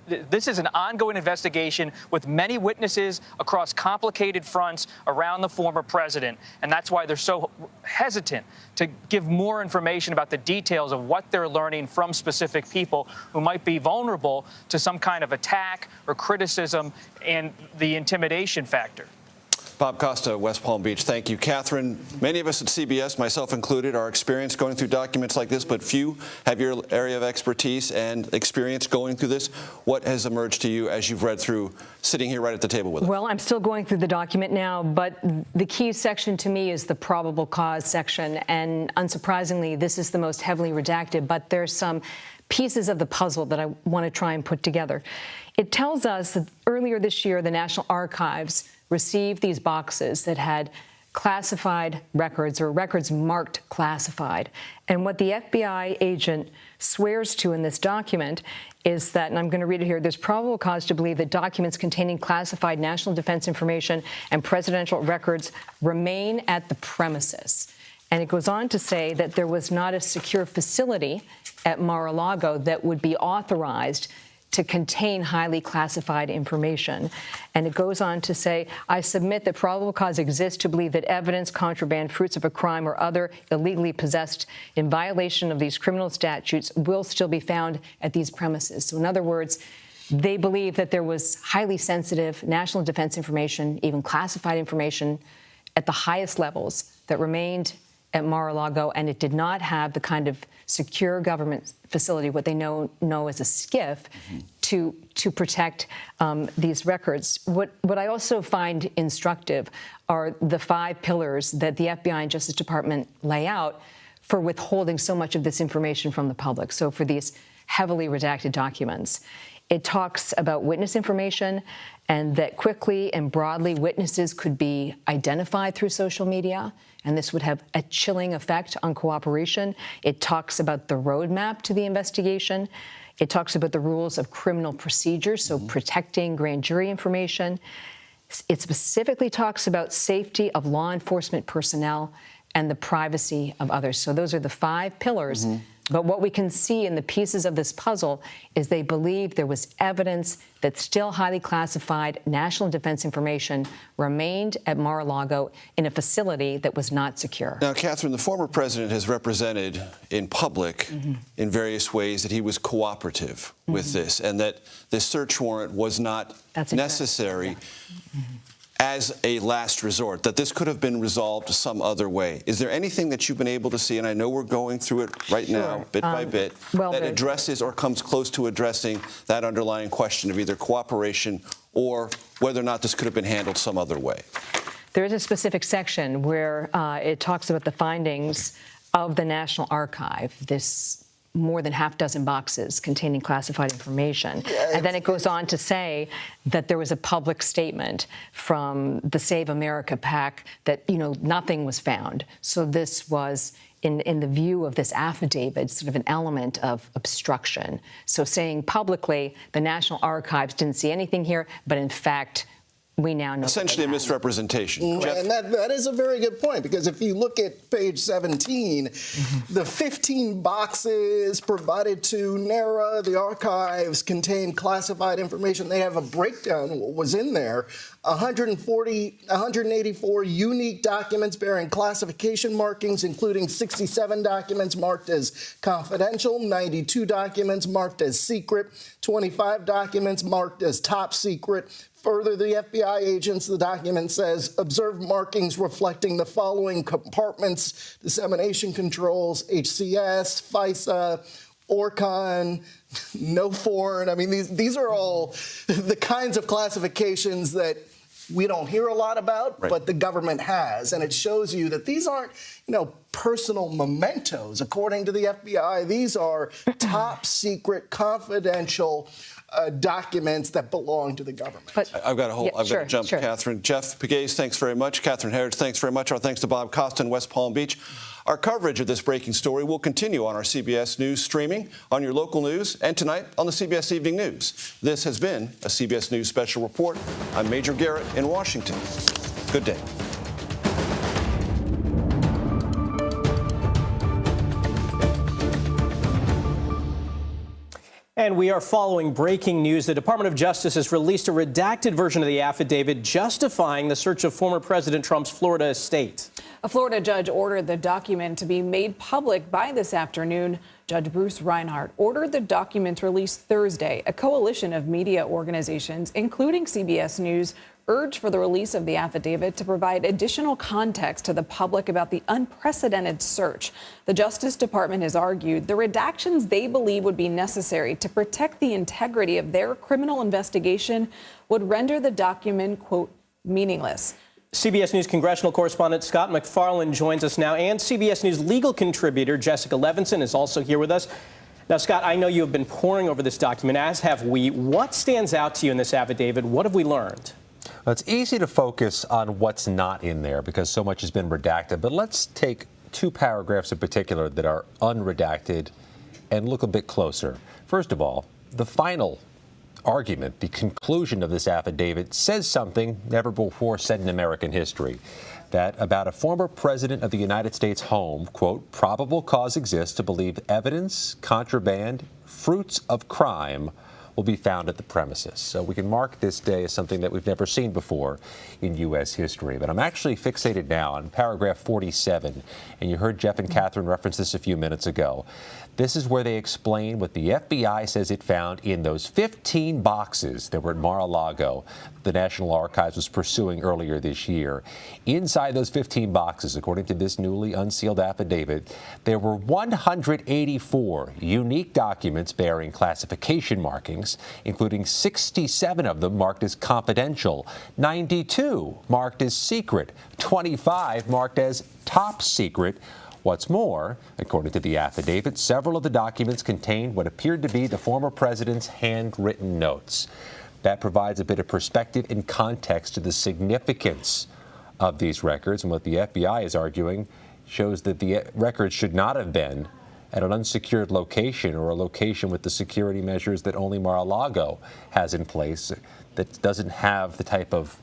this is an ongoing investigation with many witnesses across complicated fronts around the former president. And that's why they're so hesitant to give more information about the details of what they're learning from specific people who might be vulnerable to some kind of attack or criticism and the intimidation factor. Bob Costa, West Palm Beach, thank you. Catherine, many of us at CBS, myself included, are experienced going through documents like this, but few have your area of expertise and experience going through this. What has emerged to you as you've read through, sitting here right at the table with us? Well, I'm still going through the document now, but the key section to me is the probable cause section. And unsurprisingly, this is the most heavily redacted, but there's some pieces of the puzzle that I want to try and put together. It tells us that earlier this year, the National Archives received these boxes that had classified records or records marked classified. And what the FBI agent swears to in this document is that, and I'm going to read it here, there's probable cause to believe that documents containing classified national defense information and presidential records remain at the premises. And it goes on to say that there was not a secure facility at Mar-a-Lago that would be authorized to contain highly classified information. And it goes on to say, I submit that probable cause exists to believe that evidence, contraband, fruits of a crime, or other illegally possessed in violation of these criminal statutes will still be found at these premises. So in other words, they believe that there was highly sensitive national defense information, even classified information at the highest levels that remained at Mar-a-Lago, and it did not have the kind of secure government facility, what they know as a SCIF, to protect these records. What I also find instructive are the 5 pillars that the FBI and Justice Department lay out for withholding so much of this information from the public. So for these heavily redacted documents, it talks about witness information and that quickly and broadly witnesses could be identified through social media, and this would have a chilling effect on cooperation. It talks about the roadmap to the investigation. It talks about the rules of criminal procedure, so protecting grand jury information. It specifically talks about safety of law enforcement personnel and the privacy of others. So those are the 5 pillars. But what we can see in the pieces of this puzzle is they believe there was evidence that still highly classified national defense information remained at Mar-a-Lago in a facility that was not secure. Now, Catherine, the former president has represented in public in various ways that he was cooperative with this and that this search warrant was not necessary as a last resort, that this could have been resolved some other way. Is there anything that you've been able to see, and I know we're going through it right now, bit by bit, that addresses or comes close to addressing that underlying question of either cooperation or whether or not this could have been handled some other way? There is a specific section where it talks about the findings of the National Archive, this more than half dozen boxes containing classified information. And then it goes on to say that there was a public statement from the Save America PAC that, nothing was found. So this was, in the view of this affidavit, sort of an element of obstruction. So saying publicly the National Archives didn't see anything here, but in fact, we now know. Essentially a misrepresentation. Jeff? And that is a very good point, because if you look at page 17, the 15 boxes provided to NARA, the archives, contain classified information. They have a breakdown of what was in there. 184 unique documents bearing classification markings, including 67 documents marked as confidential, 92 documents marked as secret, 25 documents marked as top secret. Further, the FBI agents, the document says, observed markings reflecting the following compartments: dissemination controls, HCS, FISA, ORCON, no foreign. I mean, these are all the kinds of classifications that we don't hear a lot about, but the government has. And it shows you that these aren't, personal mementos. According to the FBI, these are top secret, confidential documents that belong to the government. But I've got to jump, Catherine. Jeff Pegues, thanks very much. Catherine Herridge, thanks very much. Our thanks to Bob Costa in West Palm Beach. Our coverage of this breaking story will continue on our CBS News streaming, on your local news, and tonight on the CBS Evening News. This has been a CBS News Special Report. I'm Major Garrett in Washington. Good day. And we are following breaking news. The Department of Justice has released a redacted version of the affidavit justifying the search of former President Trump's Florida estate. A Florida judge ordered the document to be made public by this afternoon. Judge Bruce Reinhart ordered the document released Thursday. A coalition of media organizations, including CBS News, urged for the release of the affidavit to provide additional context to the public about the unprecedented search. The Justice Department has argued the redactions they believe would be necessary to protect the integrity of their criminal investigation would render the document, quote, meaningless. CBS News congressional correspondent Scott McFarland joins us now, and CBS News legal contributor Jessica Levinson is also here with us. Now, Scott, I know you have been poring over this document, as have we. What stands out to you in this affidavit? What have we learned? Well, it's easy to focus on what's not in there because so much has been redacted, but let's take two paragraphs in particular that are unredacted and look a bit closer. First of all, the final argument, the conclusion of this affidavit, says something never before said in American history, that about a former president of the United States home, quote, probable cause exists to believe evidence, contraband, fruits of crime will be found at the premises. So we can mark this day as something that we've never seen before in U.S. history. But I'm actually fixated now on paragraph 47, and you heard Jeff and Catherine reference this a few minutes ago. This is where they explain what the FBI says it found in those 15 boxes that were at Mar-a-Lago the National Archives was pursuing earlier this year. Inside those 15 boxes, according to this newly unsealed affidavit, there were 184 unique documents bearing classification markings, including 67 of them marked as confidential, 92 marked as secret, 25 marked as top secret. What's more, according to the affidavit, several of the documents contained what appeared to be the former president's handwritten notes. That provides a bit of perspective and context to the significance of these records, and what the FBI is arguing shows that the records should not have been at an unsecured location or a location with the security measures that only Mar-a-Lago has in place, that doesn't have the type of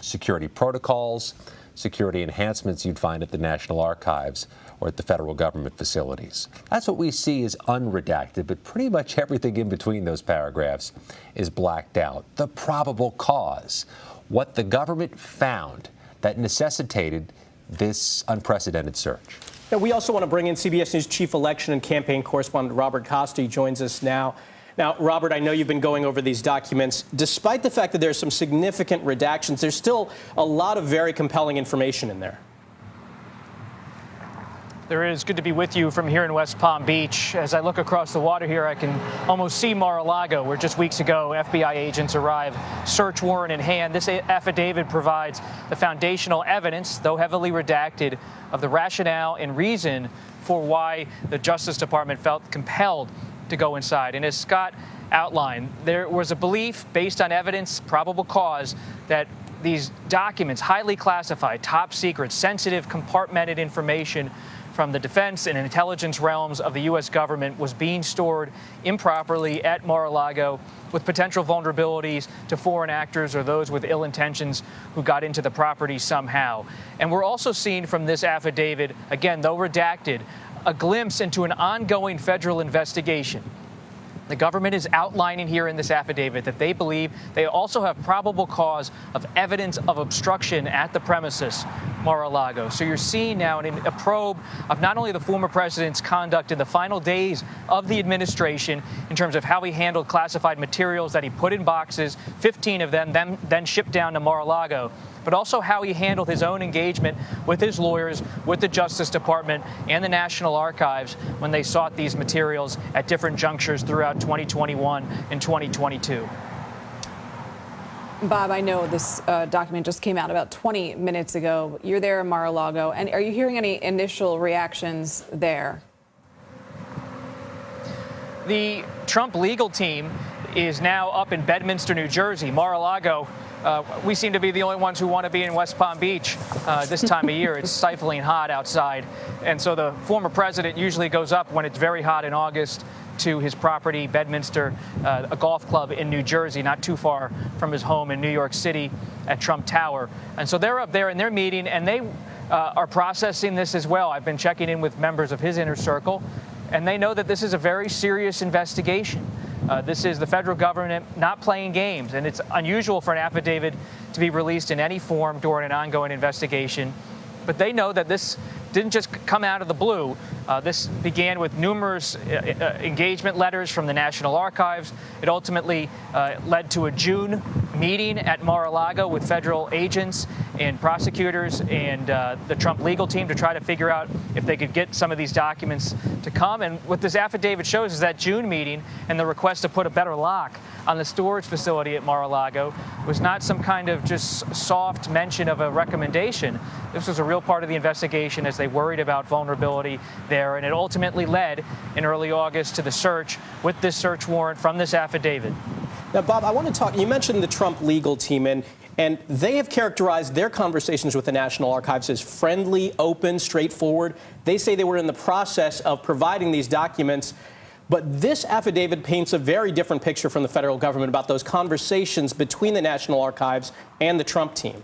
security protocols, security enhancements you'd find at the National Archives or at the federal government facilities. That's what we see as unredacted, but pretty much everything in between those paragraphs is blacked out. The probable cause, what the government found that necessitated this unprecedented search. Now, we also want to bring in CBS News chief election and campaign correspondent Robert Costa. He joins us now. Now, Robert, I know you've been going over these documents. Despite the fact that there's some significant redactions, there's still a lot of very compelling information in there. There is. Good to be with you from here in West Palm Beach. As I look across the water here, I can almost see Mar-a-Lago, where just weeks ago FBI agents arrived, search warrant in hand. This affidavit provides the foundational evidence, though heavily redacted, of the rationale and reason for why the Justice Department felt compelled to go inside. And as Scott outlined, there was a belief based on evidence, probable cause, that these documents, highly classified, top secret, sensitive, compartmented information from the defense and intelligence realms of the U.S. government was being stored improperly at Mar-a-Lago with potential vulnerabilities to foreign actors or those with ill intentions who got into the property somehow. And we're also seeing from this affidavit, again, though redacted, a glimpse into an ongoing federal investigation. The government is outlining here in this affidavit that they believe they also have probable cause of evidence of obstruction at the premises, Mar-a-Lago. So you're seeing now a probe of not only the former president's conduct in the final days of the administration in terms of how he handled classified materials that he put in boxes, 15 of them, then shipped down to Mar-a-Lago, but also how he handled his own engagement with his lawyers, with the Justice Department and the National Archives when they sought these materials at different junctures throughout 2021 and 2022. Bob, I know this document just came out about 20 minutes ago. You're there in Mar-a-Lago, and are you hearing any initial reactions there? The Trump legal team is now up in Bedminster, New Jersey. Mar-a-Lago, we seem to be the only ones who want to be in West Palm Beach this time of year. It's stifling hot outside. And so the former president usually goes up when it's very hot in August to his property, Bedminster, a golf club in New Jersey, not too far from his home in New York City at Trump Tower. And so they're up there and they're meeting, and they are processing this as well. I've been checking in with members of his inner circle, and they know that this is a very serious investigation. This is the federal government not playing games, and it's unusual for an affidavit to be released in any form during an ongoing investigation. But they know that this didn't just come out of the blue. This began with numerous engagement letters from the National Archives. It ultimately led to a June meeting at Mar-a-Lago with federal agents and prosecutors and the Trump legal team to try to figure out if they could get some of these documents to come. And what this affidavit shows is that June meeting and the request to put a better lock on the storage facility at Mar-a-Lago was not some kind of just soft mention of a recommendation. This was a real part of the investigation as they worried about vulnerability there, and it ultimately led in early August to the search with this search warrant from this affidavit. Now, Bob, I want to talk, you mentioned the Trump legal team, and And they have characterized their conversations with the National Archives as friendly, open, straightforward. They say they were in the process of providing these documents. But this affidavit paints a very different picture from the federal government about those conversations between the National Archives and the Trump team.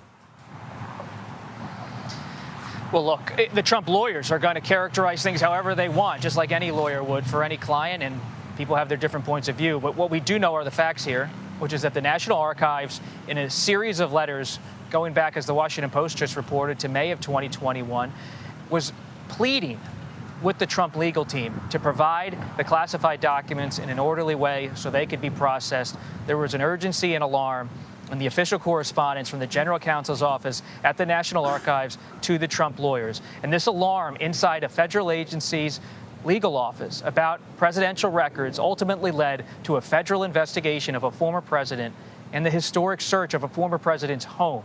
Well, look, the Trump lawyers are going to characterize things however they want, just like any lawyer would for any client, and people have their different points of view. But what we do know are the facts here, which is that the National Archives, in a series of letters going back, as the Washington Post just reported, to May of 2021, was pleading with the Trump legal team to provide the classified documents in an orderly way so they could be processed. There was an urgency and alarm in the official correspondence from the General Counsel's office at the National Archives to the Trump lawyers. And this alarm inside a federal agency's legal office about presidential records ultimately led to a federal investigation of a former president and the historic search of a former president's home.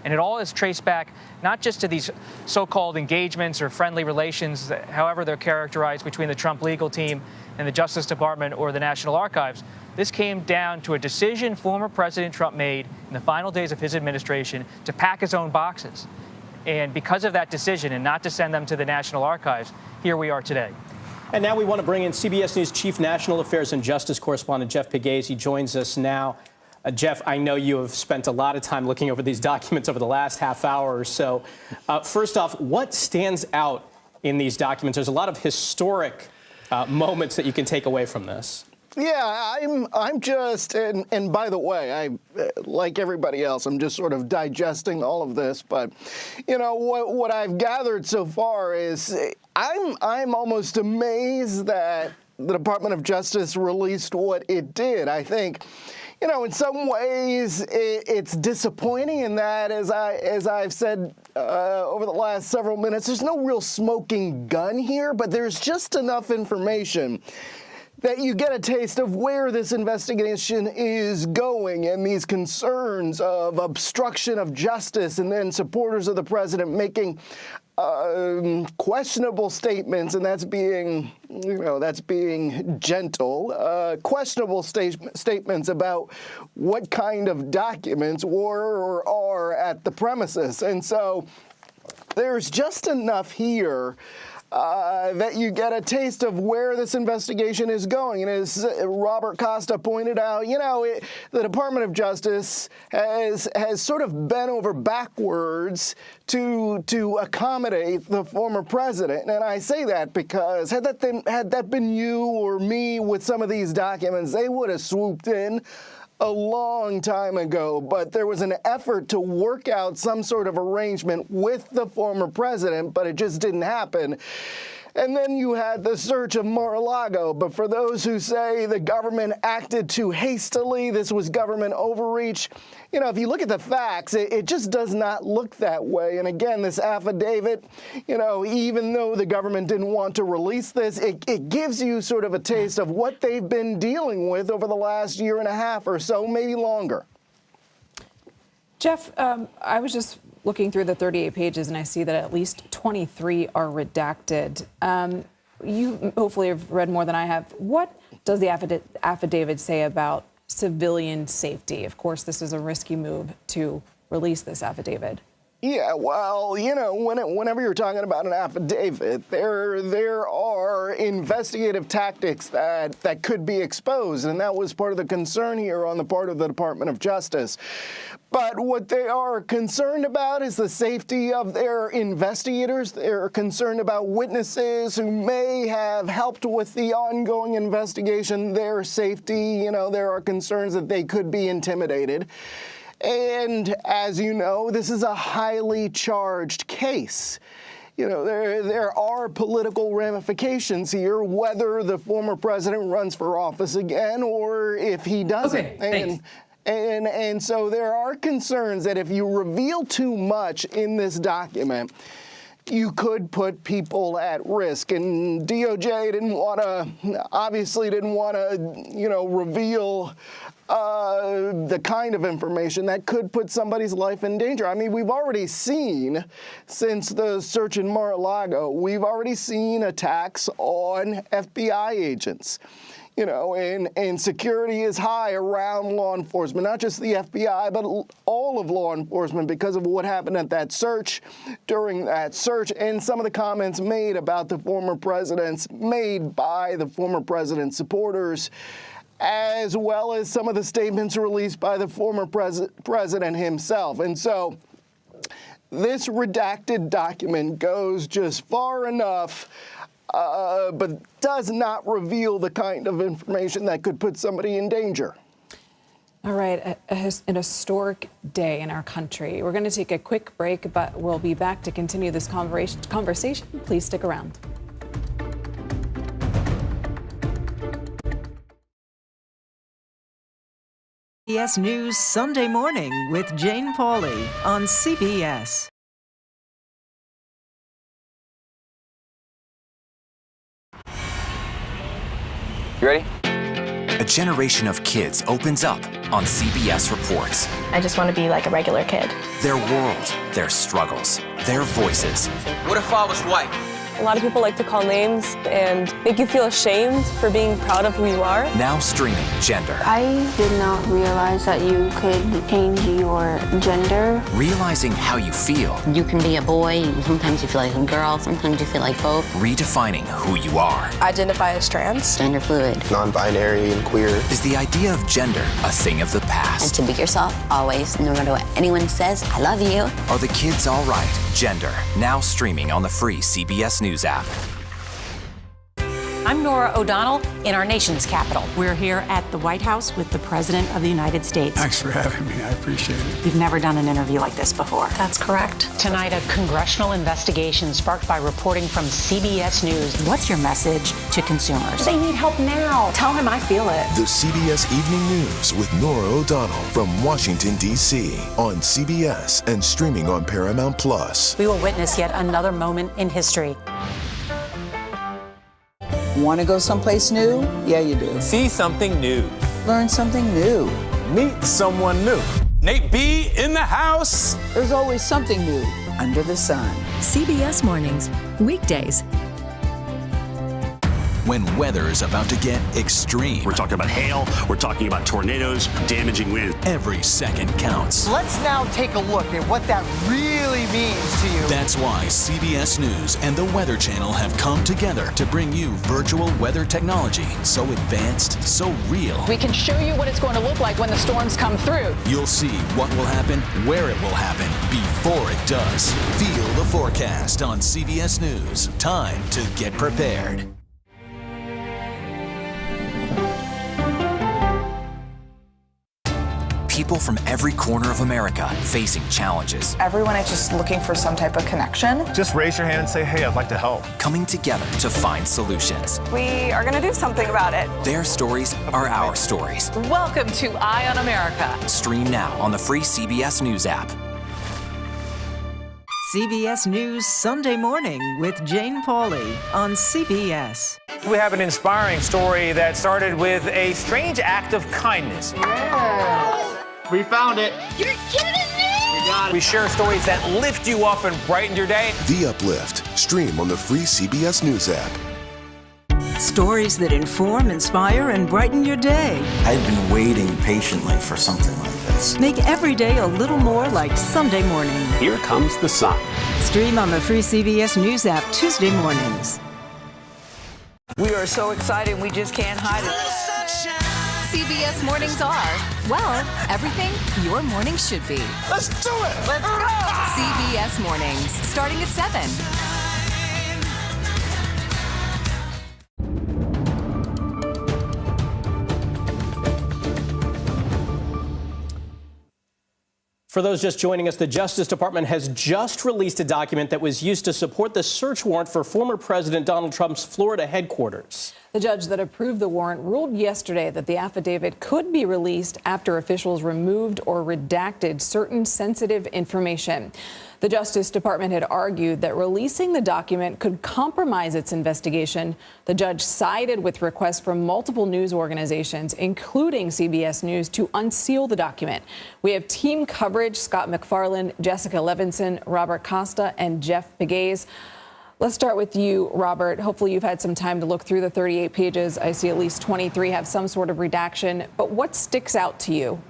And it all is traced back not just to these so-called engagements or friendly relations, however they're characterized, between the Trump legal team and the Justice Department or the National Archives. This came down to a decision former President Trump made in the final days of his administration to pack his own boxes. And because of that decision and not to send them to the National Archives, here we are today. And now we want to bring in CBS News Chief National Affairs and Justice Correspondent Jeff Pegues. He joins us now. Jeff, I know you have spent a lot of time looking over these documents over the last half hour or so. First off, what stands out in these documents? There's a lot of historic moments that you can take away from this. Yeah, I'm just, and by the way, I, like everybody else, I'm just sort of digesting all of this. But, you know, what I've gathered so far is I'm almost amazed that the Department of Justice released what it did. I think, you know, in some ways it's disappointing in that, as I've said over the last several minutes, there's no real smoking gun here, but there's just enough information that you get a taste of where this investigation is going and these concerns of obstruction of justice, and then supporters of the president making questionable statements, and that's being, you know, that's being gentle, questionable statements about what kind of documents were or are at the premises. And so there's just enough here that you get a taste of where this investigation is going. And as Robert Costa pointed out, you know, the Department of Justice has sort of bent over backwards to accommodate the former president. And I say that because had that been you or me with some of these documents, they would have swooped in a long time ago. But there was an effort to work out some sort of arrangement with the former president, but it just didn't happen. And then you had the search of Mar-a-Lago. But for those who say the government acted too hastily, this was government overreach, you know, if you look at the facts, it just does not look that way. And again, this affidavit, you know, even though the government didn't want to release this, it gives you sort of a taste of what they've been dealing with over the last year and a half or so, maybe longer. Jeff, I was just looking through the 38 pages, and I see that at least 23 are redacted. You hopefully have read more than I have. What does the affidavit say about civilian safety? Of course, this is a risky move to release this affidavit. Yeah, well, you know, whenever you're talking about an affidavit, there are investigative tactics that could be exposed, and that was part of the concern here on the part of the Department of Justice. But what they are concerned about is the safety of their investigators. They're concerned about witnesses who may have helped with the ongoing investigation, their safety. You know, there are concerns that they could be intimidated. And as you know, this is a highly charged case. You know, there are political ramifications here, whether the former president runs for office again or if he doesn't. Okay, thanks. And so there are concerns that if you reveal too much in this document, you could put people at risk. And DOJ obviously didn't want to, you know, reveal the kind of information that could put somebody's life in danger. I mean, we've already seen, since the search in Mar-a-Lago, we've already seen attacks on FBI agents. and security is high around law enforcement, not just the FBI, but all of law enforcement because of what happened at that search, during that search, and some of the comments made about the former presidents, made by the former president's supporters, as well as some of the statements released by the former president himself. And so this redacted document goes just far enough, but does not reveal the kind of information that could put somebody in danger. All right, an historic day in our country. We're going to take a quick break, but we'll be back to continue this conversation. Please stick around. CBS News Sunday Morning with Jane Pauley on CBS. You ready? A generation of kids opens up on CBS Reports. I just want to be like a regular kid. Their world, their struggles, their voices. What if I was white? A lot of people like to call names and make you feel ashamed for being proud of who you are. Now streaming Gender. I did not realize that you could change your gender. Realizing how you feel. You can be a boy, sometimes you feel like a girl, sometimes you feel like both. Redefining who you are. I identify as trans. Gender fluid. Non-binary and queer. Is the idea of gender a thing of the past? And to be yourself, always, no matter what anyone says, I love you. Are the kids all right? Gender. Now streaming on the free CBS News app. I'm Norah O'Donnell in our nation's capital. We're here at the White House with the President of the United States. Thanks for having me. I appreciate it. We've never done an interview like this before. That's correct. Tonight, a congressional investigation sparked by reporting from CBS News. What's your message to consumers? They need help now. Tell him I feel it. The CBS Evening News with Norah O'Donnell from Washington, D.C. on CBS and streaming on Paramount Plus. We will witness yet another moment in history. Want to go someplace new? Yeah, you do. See something new. Learn something new. Meet someone new. Nate B in the house. There's always something new under the sun. CBS Mornings, weekdays. When weather is about to get extreme. We're talking about hail, we're talking about tornadoes, damaging wind. Every second counts. Let's now take a look at what that really means to you. That's why CBS News and the Weather Channel have come together to bring you virtual weather technology so advanced, so real. We can show you what it's going to look like when the storms come through. You'll see what will happen, where it will happen, before it does. Feel the forecast on CBS News. Time to get prepared. People from every corner of America facing challenges. Everyone is just looking for some type of connection. Just raise your hand and say, hey, I'd like to help. Coming together to find solutions. We are going to do something about it. Their stories are our stories. Welcome to Eye on America. Stream now on the free CBS News app. CBS News Sunday Morning with Jane Pauley on CBS. We have an inspiring story that started with a strange act of kindness. Yeah. We found it. You're kidding me! We got it. We share stories that lift you up and brighten your day. The Uplift. Stream on the free CBS News app. Stories that inform, inspire, and brighten your day. I've been waiting patiently for something like this. Make every day a little more like Sunday morning. Here comes the sun. Stream on the free CBS News app Tuesday mornings. We are so excited, we just can't hide it. CBS Mornings are, well, everything your morning should be. Let's do it! Let's go! CBS Mornings, starting at 7. For those just joining us, the Justice Department has just released a document that was used to support the search warrant for former President Donald Trump's Florida headquarters. The judge that approved the warrant ruled yesterday that the affidavit could be released after officials removed or redacted certain sensitive information. The Justice Department had argued that releasing the document could compromise its investigation. The judge sided with requests from multiple news organizations, including CBS News, to unseal the document. We have team coverage: Scott McFarland, Jessica Levinson, Robert Costa, and Jeff Pegues. Let's start with you, Robert. Hopefully you've had some time to look through the 38 pages. I see at least 23 have some sort of redaction. But what sticks out to you?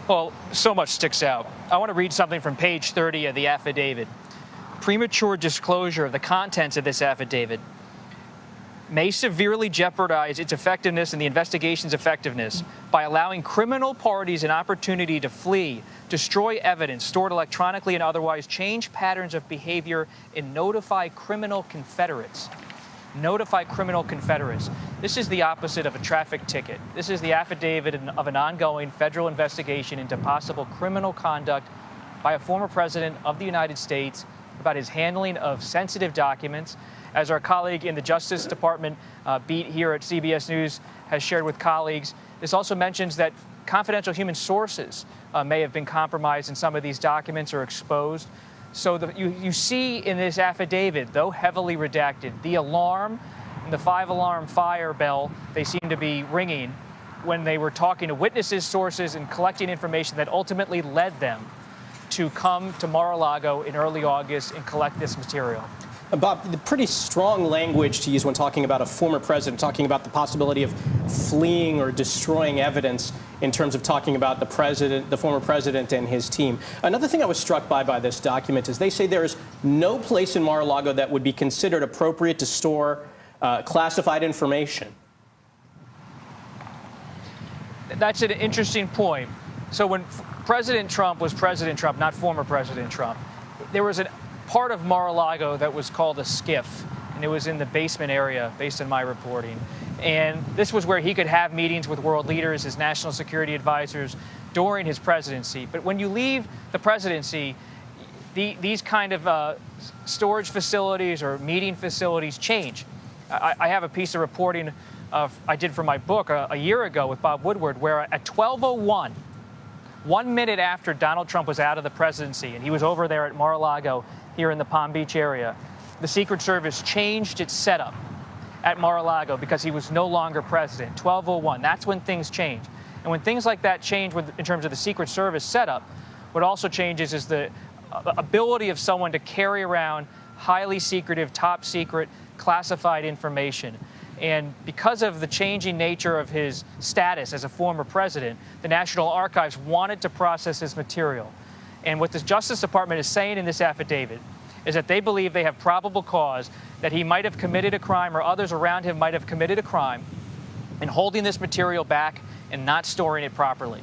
Well, so much sticks out. I want to read something from page 30 of the affidavit. Premature disclosure of the contents of this affidavit may severely jeopardize its effectiveness and the investigation's effectiveness by allowing criminal parties an opportunity to flee, destroy evidence stored electronically and otherwise, change patterns of behavior, and notify criminal confederates. Notify criminal confederates. This is the opposite of a traffic ticket. This is the affidavit of an ongoing federal investigation into possible criminal conduct by a former president of the United States about his handling of sensitive documents. As our colleague in the Justice Department beat here at CBS News has shared with colleagues, this also mentions that confidential human sources may have been compromised in some of these documents or exposed. So you see in this affidavit, though heavily redacted, the alarm and the 5-alarm fire bell, they seem to be ringing when they were talking to witnesses, sources, and collecting information that ultimately led them to come to Mar-a-Lago in early August and collect this material. Bob, the pretty strong language to use when talking about a former president, talking about the possibility of fleeing or destroying evidence in terms of talking about the former president and his team. Another thing I was struck by this document is they say there is no place in Mar-a-Lago that would be considered appropriate to store classified information. That's an interesting point. So when President Trump was President Trump, not former President Trump, there was a part of Mar-a-Lago that was called a skiff, and it was in the basement area, based on my reporting. And this was where he could have meetings with world leaders, his national security advisors, during his presidency. But when you leave the presidency, these kind of storage facilities or meeting facilities change. I have a piece of reporting I did for my book a year ago with Bob Woodward, where at 12:01, 1 minute after Donald Trump was out of the presidency, and he was over there at Mar-a-Lago here in the Palm Beach area, the Secret Service changed its setup at Mar-a-Lago because he was no longer president. 12:01, that's when things change. And when things like that change in terms of the Secret Service setup, what also changes is the ability of someone to carry around highly secretive, top secret, classified information. And because of the changing nature of his status as a former president, the National Archives wanted to process his material. And what the Justice Department is saying in this affidavit is that they believe they have probable cause that he might have committed a crime or others around him might have committed a crime in holding this material back and not storing it properly.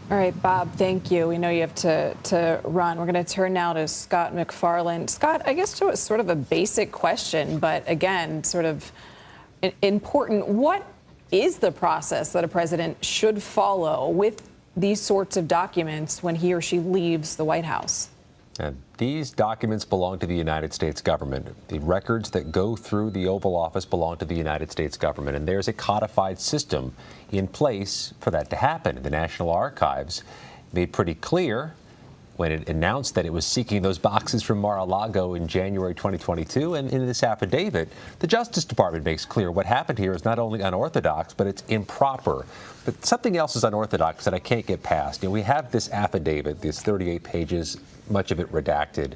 All right, Bob, thank you. We know you have to run. We're going to turn now to Scott McFarland. Scott, I guess to sort of a basic question, but again, sort of important. What is the process that a president should follow with these sorts of documents when he or she leaves the White House? And these documents belong to the United States government. The records that go through the Oval Office belong to the United States government. And there's a codified system in place for that to happen. The National Archives made pretty clear when it announced that it was seeking those boxes from Mar-a-Lago in January 2022. And in this affidavit, the Justice Department makes clear what happened here is not only unorthodox, but it's improper. But something else is unorthodox that I can't get past. You know, we have this affidavit, these 38 pages, much of it redacted.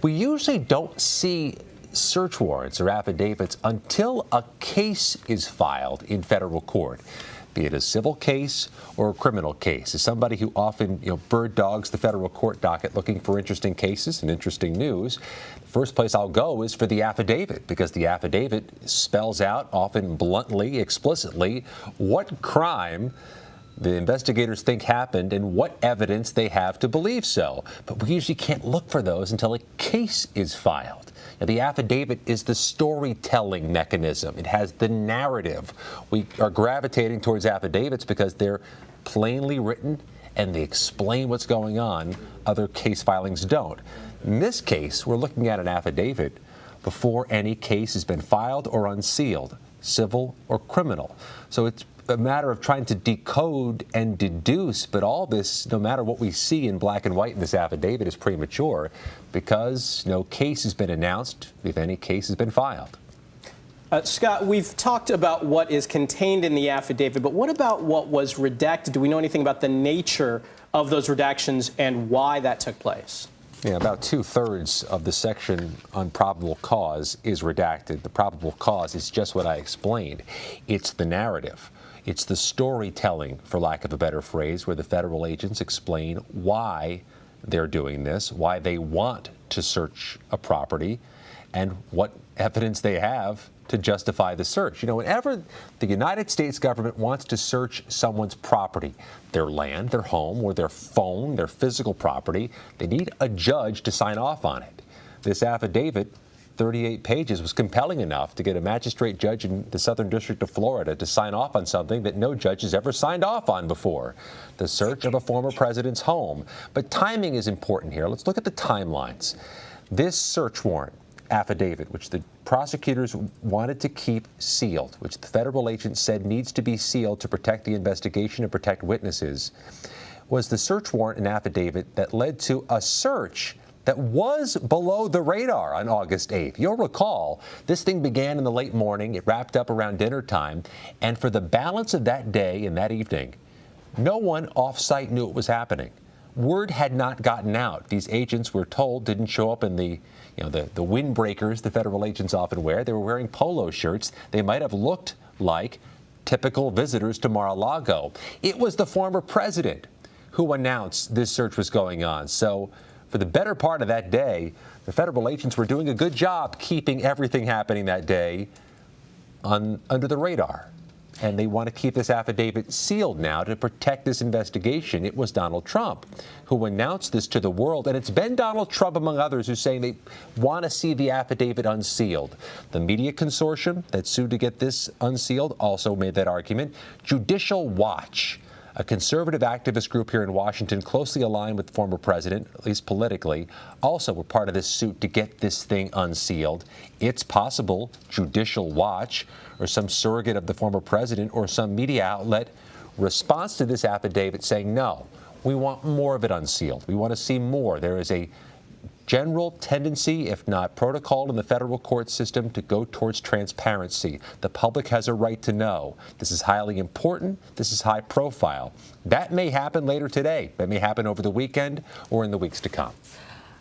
We usually don't see search warrants or affidavits until a case is filed in federal court, be it a civil case or a criminal case. As somebody who often, bird dogs the federal court docket looking for interesting cases and interesting news, the first place I'll go is for the affidavit, because the affidavit spells out, often bluntly, explicitly, what crime the investigators think happened and what evidence they have to believe so. But we usually can't look for those until a case is filed. Now, the affidavit is the storytelling mechanism. It has the narrative. We are gravitating towards affidavits because they're plainly written and they explain what's going on. Other case filings don't. In this case, we're looking at an affidavit before any case has been filed or unsealed, civil or criminal. So it's a matter of trying to decode and deduce, but all this, no matter what we see in black and white in this affidavit, is premature because no case has been announced, if any case has been filed. Scott, we've talked about what is contained in the affidavit, but what about what was redacted? Do we know anything about the nature of those redactions and why that took place? Yeah, about 2/3 of the section on probable cause is redacted. The probable cause is just what I explained. It's the narrative. It's the storytelling, for lack of a better phrase, where the federal agents explain why they're doing this, why they want to search a property, and what evidence they have to justify the search. You know, whenever the United States government wants to search someone's property, their land, their home, or their phone, their physical property, they need a judge to sign off on it. This affidavit, 38 pages, was compelling enough to get a magistrate judge in the Southern District of Florida to sign off on something that no judge has ever signed off on before, the search of a former president's home. But timing is important here. Let's look at the timelines. This search warrant affidavit, which the prosecutors wanted to keep sealed, which the federal agent said needs to be sealed to protect the investigation and protect witnesses, was the search warrant and affidavit that led to a search that was below the radar on August 8th. You'll recall, this thing began in the late morning, it wrapped up around dinner time, and for the balance of that day and that evening, no one off-site knew it was happening. Word had not gotten out. These agents, were told, didn't show up in the windbreakers the federal agents often wear. They were wearing polo shirts. They might have looked like typical visitors to Mar-a-Lago. It was the former president who announced this search was going on. So for the better part of that day, the federal agents were doing a good job keeping everything happening that day under the radar. And they want to keep this affidavit sealed now to protect this investigation. It was Donald Trump who announced this to the world. And it's been Donald Trump, among others, who's saying they want to see the affidavit unsealed. The media consortium that sued to get this unsealed also made that argument. Judicial Watch, a conservative activist group here in Washington closely aligned with the former president, at least politically, also were part of this suit to get this thing unsealed. It's possible Judicial Watch or some surrogate of the former president or some media outlet responds to this affidavit saying, no, we want more of it unsealed. We want to see more. There is a general tendency, if not protocol, in the federal court system to go towards transparency. The public has a right to know. This is highly important. This is high profile. That may happen later today. That may happen over the weekend or in the weeks to come.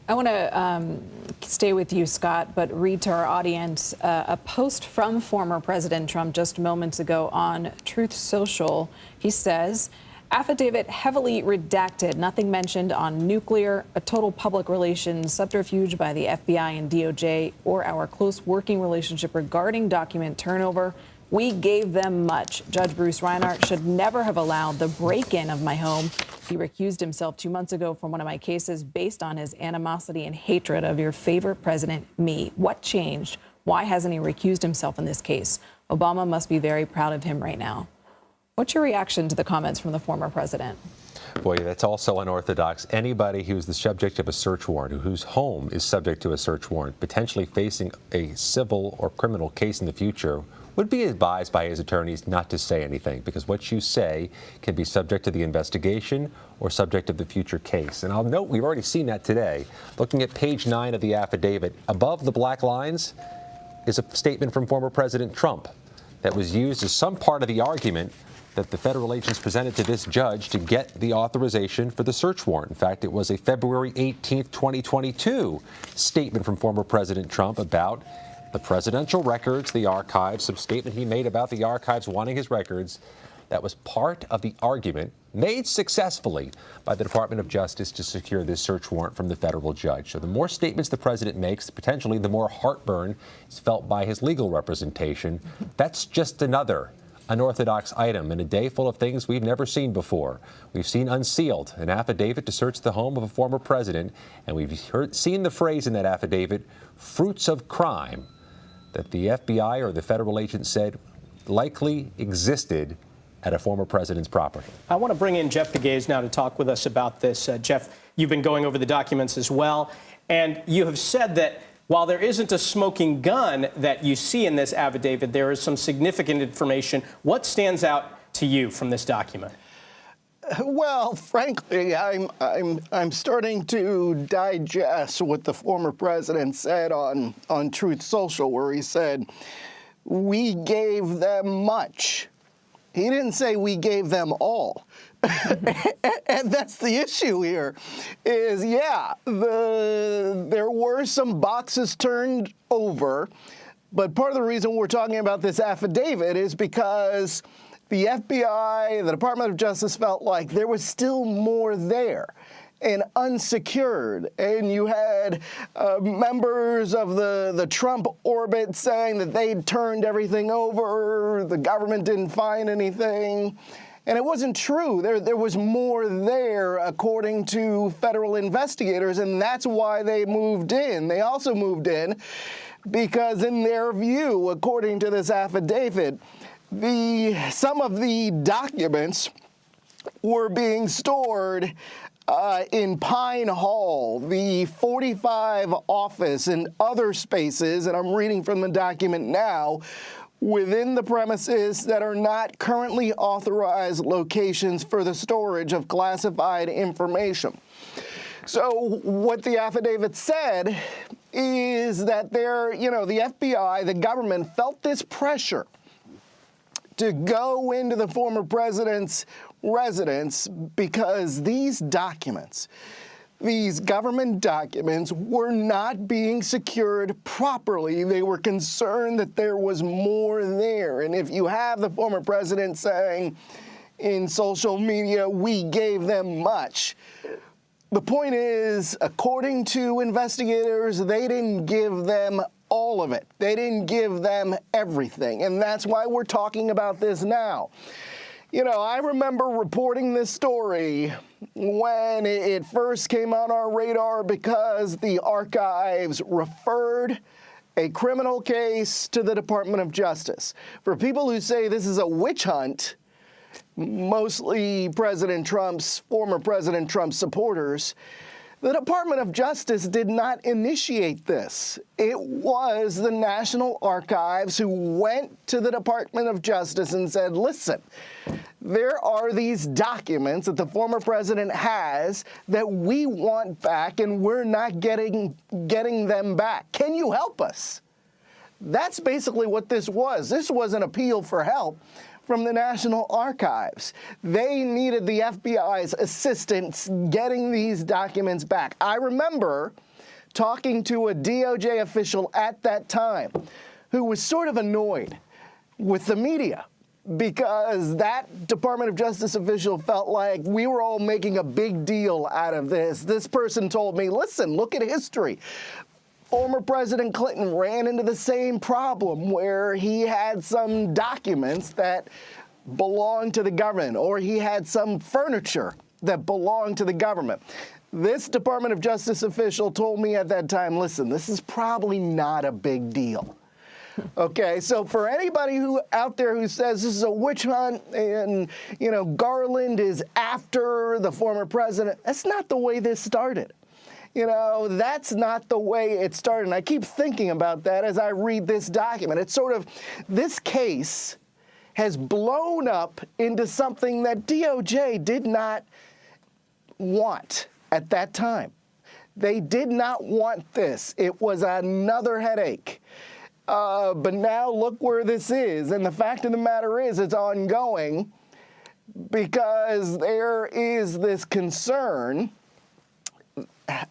I want to stay with you, Scott, but read to our audience a post from former President Trump just moments ago on Truth Social. He says, affidavit heavily redacted, nothing mentioned on nuclear, a total public relations subterfuge by the FBI and DOJ, or our close working relationship regarding document turnover. We gave them much. Judge Bruce Reinhart should never have allowed the break-in of my home. He recused himself 2 months ago from one of my cases based on his animosity and hatred of your favorite president, me. What changed? Why hasn't he recused himself in this case? Obama must be very proud of him right now. What's your reaction to the comments from the former president? Boy, that's also unorthodox. Anybody who's the subject of a search warrant, whose home is subject to a search warrant, potentially facing a civil or criminal case in the future, would be advised by his attorneys not to say anything, because what you say can be subject to the investigation or subject of the future case. And I'll note we've already seen that today. Looking at page 9 of the affidavit, above the black lines is a statement from former President Trump that was used as some part of the argument that the federal agents presented to this judge to get the authorization for the search warrant. In fact, it was a February 18th, 2022 statement from former President Trump about the presidential records, the archives, some statement he made about the archives wanting his records. That was part of the argument made successfully by the Department of Justice to secure this search warrant from the federal judge. So the more statements the president makes, potentially the more heartburn is felt by his legal representation. That's just another unorthodox item in a day full of things we've never seen before. We've seen unsealed, an affidavit to search the home of a former president, and we've seen the phrase in that affidavit, fruits of crime, that the FBI or the federal agent said likely existed at a former president's property. I want to bring in Jeff Pegues now to talk with us about this. Jeff, you've been going over the documents as well, and you have said that while there isn't a smoking gun that you see in this affidavit, there is some significant information. What stands out to you from this document? Well, frankly, I'm starting to digest what the former president said on Truth Social, where he said, we gave them much. He didn't say we gave them all. And that's the issue here is, yeah, there were some boxes turned over, but part of the reason we're talking about this affidavit is because the FBI, the Department of Justice, felt like there was still more there and unsecured. And you had members of the Trump orbit saying that they'd turned everything over, the government didn't find anything. And it wasn't true. There was more there, according to federal investigators, and that's why they moved in. They also moved in because, in their view, according to this affidavit, some of the documents were being stored in Pine Hall, the 45 office and other spaces, and I'm reading from the document now, within the premises that are not currently authorized locations for the storage of classified information. So what the affidavit said is that the FBI, the government, felt this pressure to go into the former president's residence because these documents, these government documents, were not being secured properly. They were concerned that there was more there. And if you have the former president saying in social media, we gave them much, the point is, according to investigators, they didn't give them all of it. They didn't give them everything. And that's why we're talking about this now. You know, I remember reporting this story when it first came on our radar because the archives referred a criminal case to the Department of Justice. For people who say this is a witch hunt, mostly former President Trump's supporters, the Department of Justice did not initiate this. It was the National Archives who went to the Department of Justice and said, listen, there are these documents that the former president has that we want back, and we're not getting them back. Can you help us? That's basically what this was. This was an appeal for help from the National Archives. They needed the FBI's assistance getting these documents back. I remember talking to a DOJ official at that time who was sort of annoyed with the media because that Department of Justice official felt like we were all making a big deal out of this. This person told me, listen, look at history. Former President Clinton ran into the same problem where he had some documents that belonged to the government, or he had some furniture that belonged to the government. This Department of Justice official told me at that time, listen, this is probably not a big deal. Okay, so for anybody out there who says this is a witch hunt and, Garland is after the former president, that's not the way this started. That's not the way it started. And I keep thinking about that as I read this document. It's sort of, this case has blown up into something that DOJ did not want at that time. They did not want this. It was another headache. But now look where this is. And the fact of the matter is, it's ongoing because there is this concern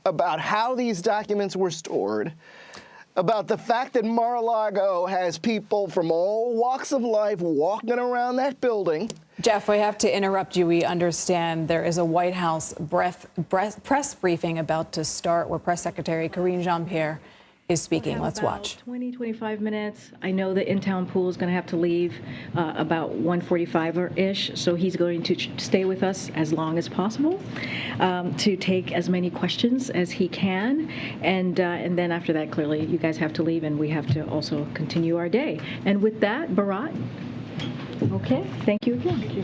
about how these documents were stored, about the fact that Mar-a-Lago has people from all walks of life walking around that building. Jeff, we have to interrupt you. We understand there is a White House press briefing about to start where Press Secretary Karine Jean-Pierre is speaking. Let's watch. 20, 25 minutes. I know the in-town pool is going to have to leave about 1:45-ish, so he's going to stay with us as long as possible to take as many questions as he can. And then after that, clearly, you guys have to leave, and we have to also continue our day. And with that, Bharat, okay, thank you again. Thank you.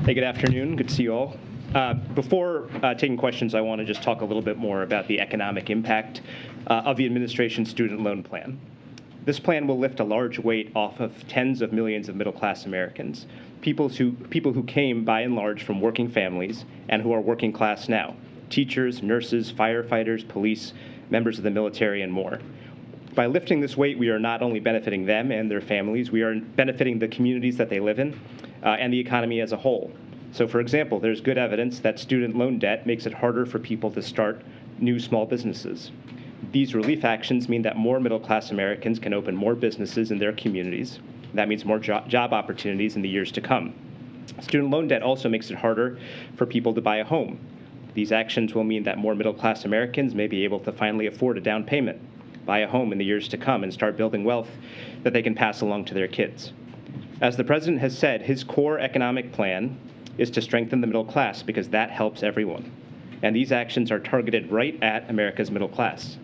Hey, good afternoon. Good to see you all. Before taking questions, I want to just talk a little bit more about the economic impact of the administration's student loan plan. This plan will lift a large weight off of tens of millions of middle-class Americans, people who came by and large from working families and who are working class now, teachers, nurses, firefighters, police, members of the military, and more. By lifting this weight, we are not only benefiting them and their families, we are benefiting the communities that they live in and the economy as a whole. So, for example, there's good evidence that student loan debt makes it harder for people to start new small businesses. These relief actions mean that more middle-class Americans can open more businesses in their communities. That means more job opportunities in the years to come. Student loan debt also makes it harder for people to buy a home. These actions will mean that more middle-class Americans may be able to finally afford a down payment, buy a home in the years to come, and start building wealth that they can pass along to their kids. As the president has said, his core economic plan is to strengthen the middle class because that helps everyone. And these actions are targeted right at America's middle class.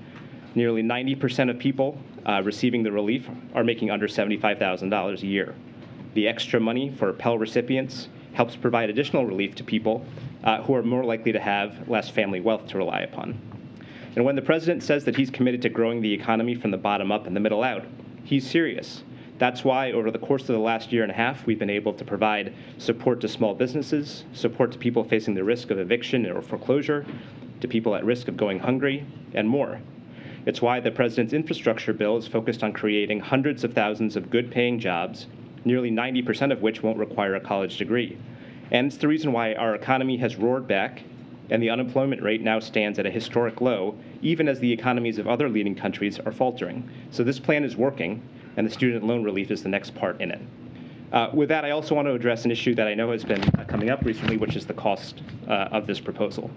Nearly 90% of people receiving the relief are making under $75,000 a year. The extra money for Pell recipients helps provide additional relief to people who are more likely to have less family wealth to rely upon. And when the president says that he's committed to growing the economy from the bottom up and the middle out, he's serious. That's why over the course of the last year and a half, we've been able to provide support to small businesses, support to people facing the risk of eviction or foreclosure, to people at risk of going hungry, and more. It's why the president's infrastructure bill is focused on creating hundreds of thousands of good-paying jobs, nearly 90% of which won't require a college degree. And it's the reason why our economy has roared back, and the unemployment rate now stands at a historic low, even as the economies of other leading countries are faltering. So this plan is working, and the student loan relief is the next part in it. With that, I also want to address an issue that I know has been coming up recently, which is the cost of this proposal.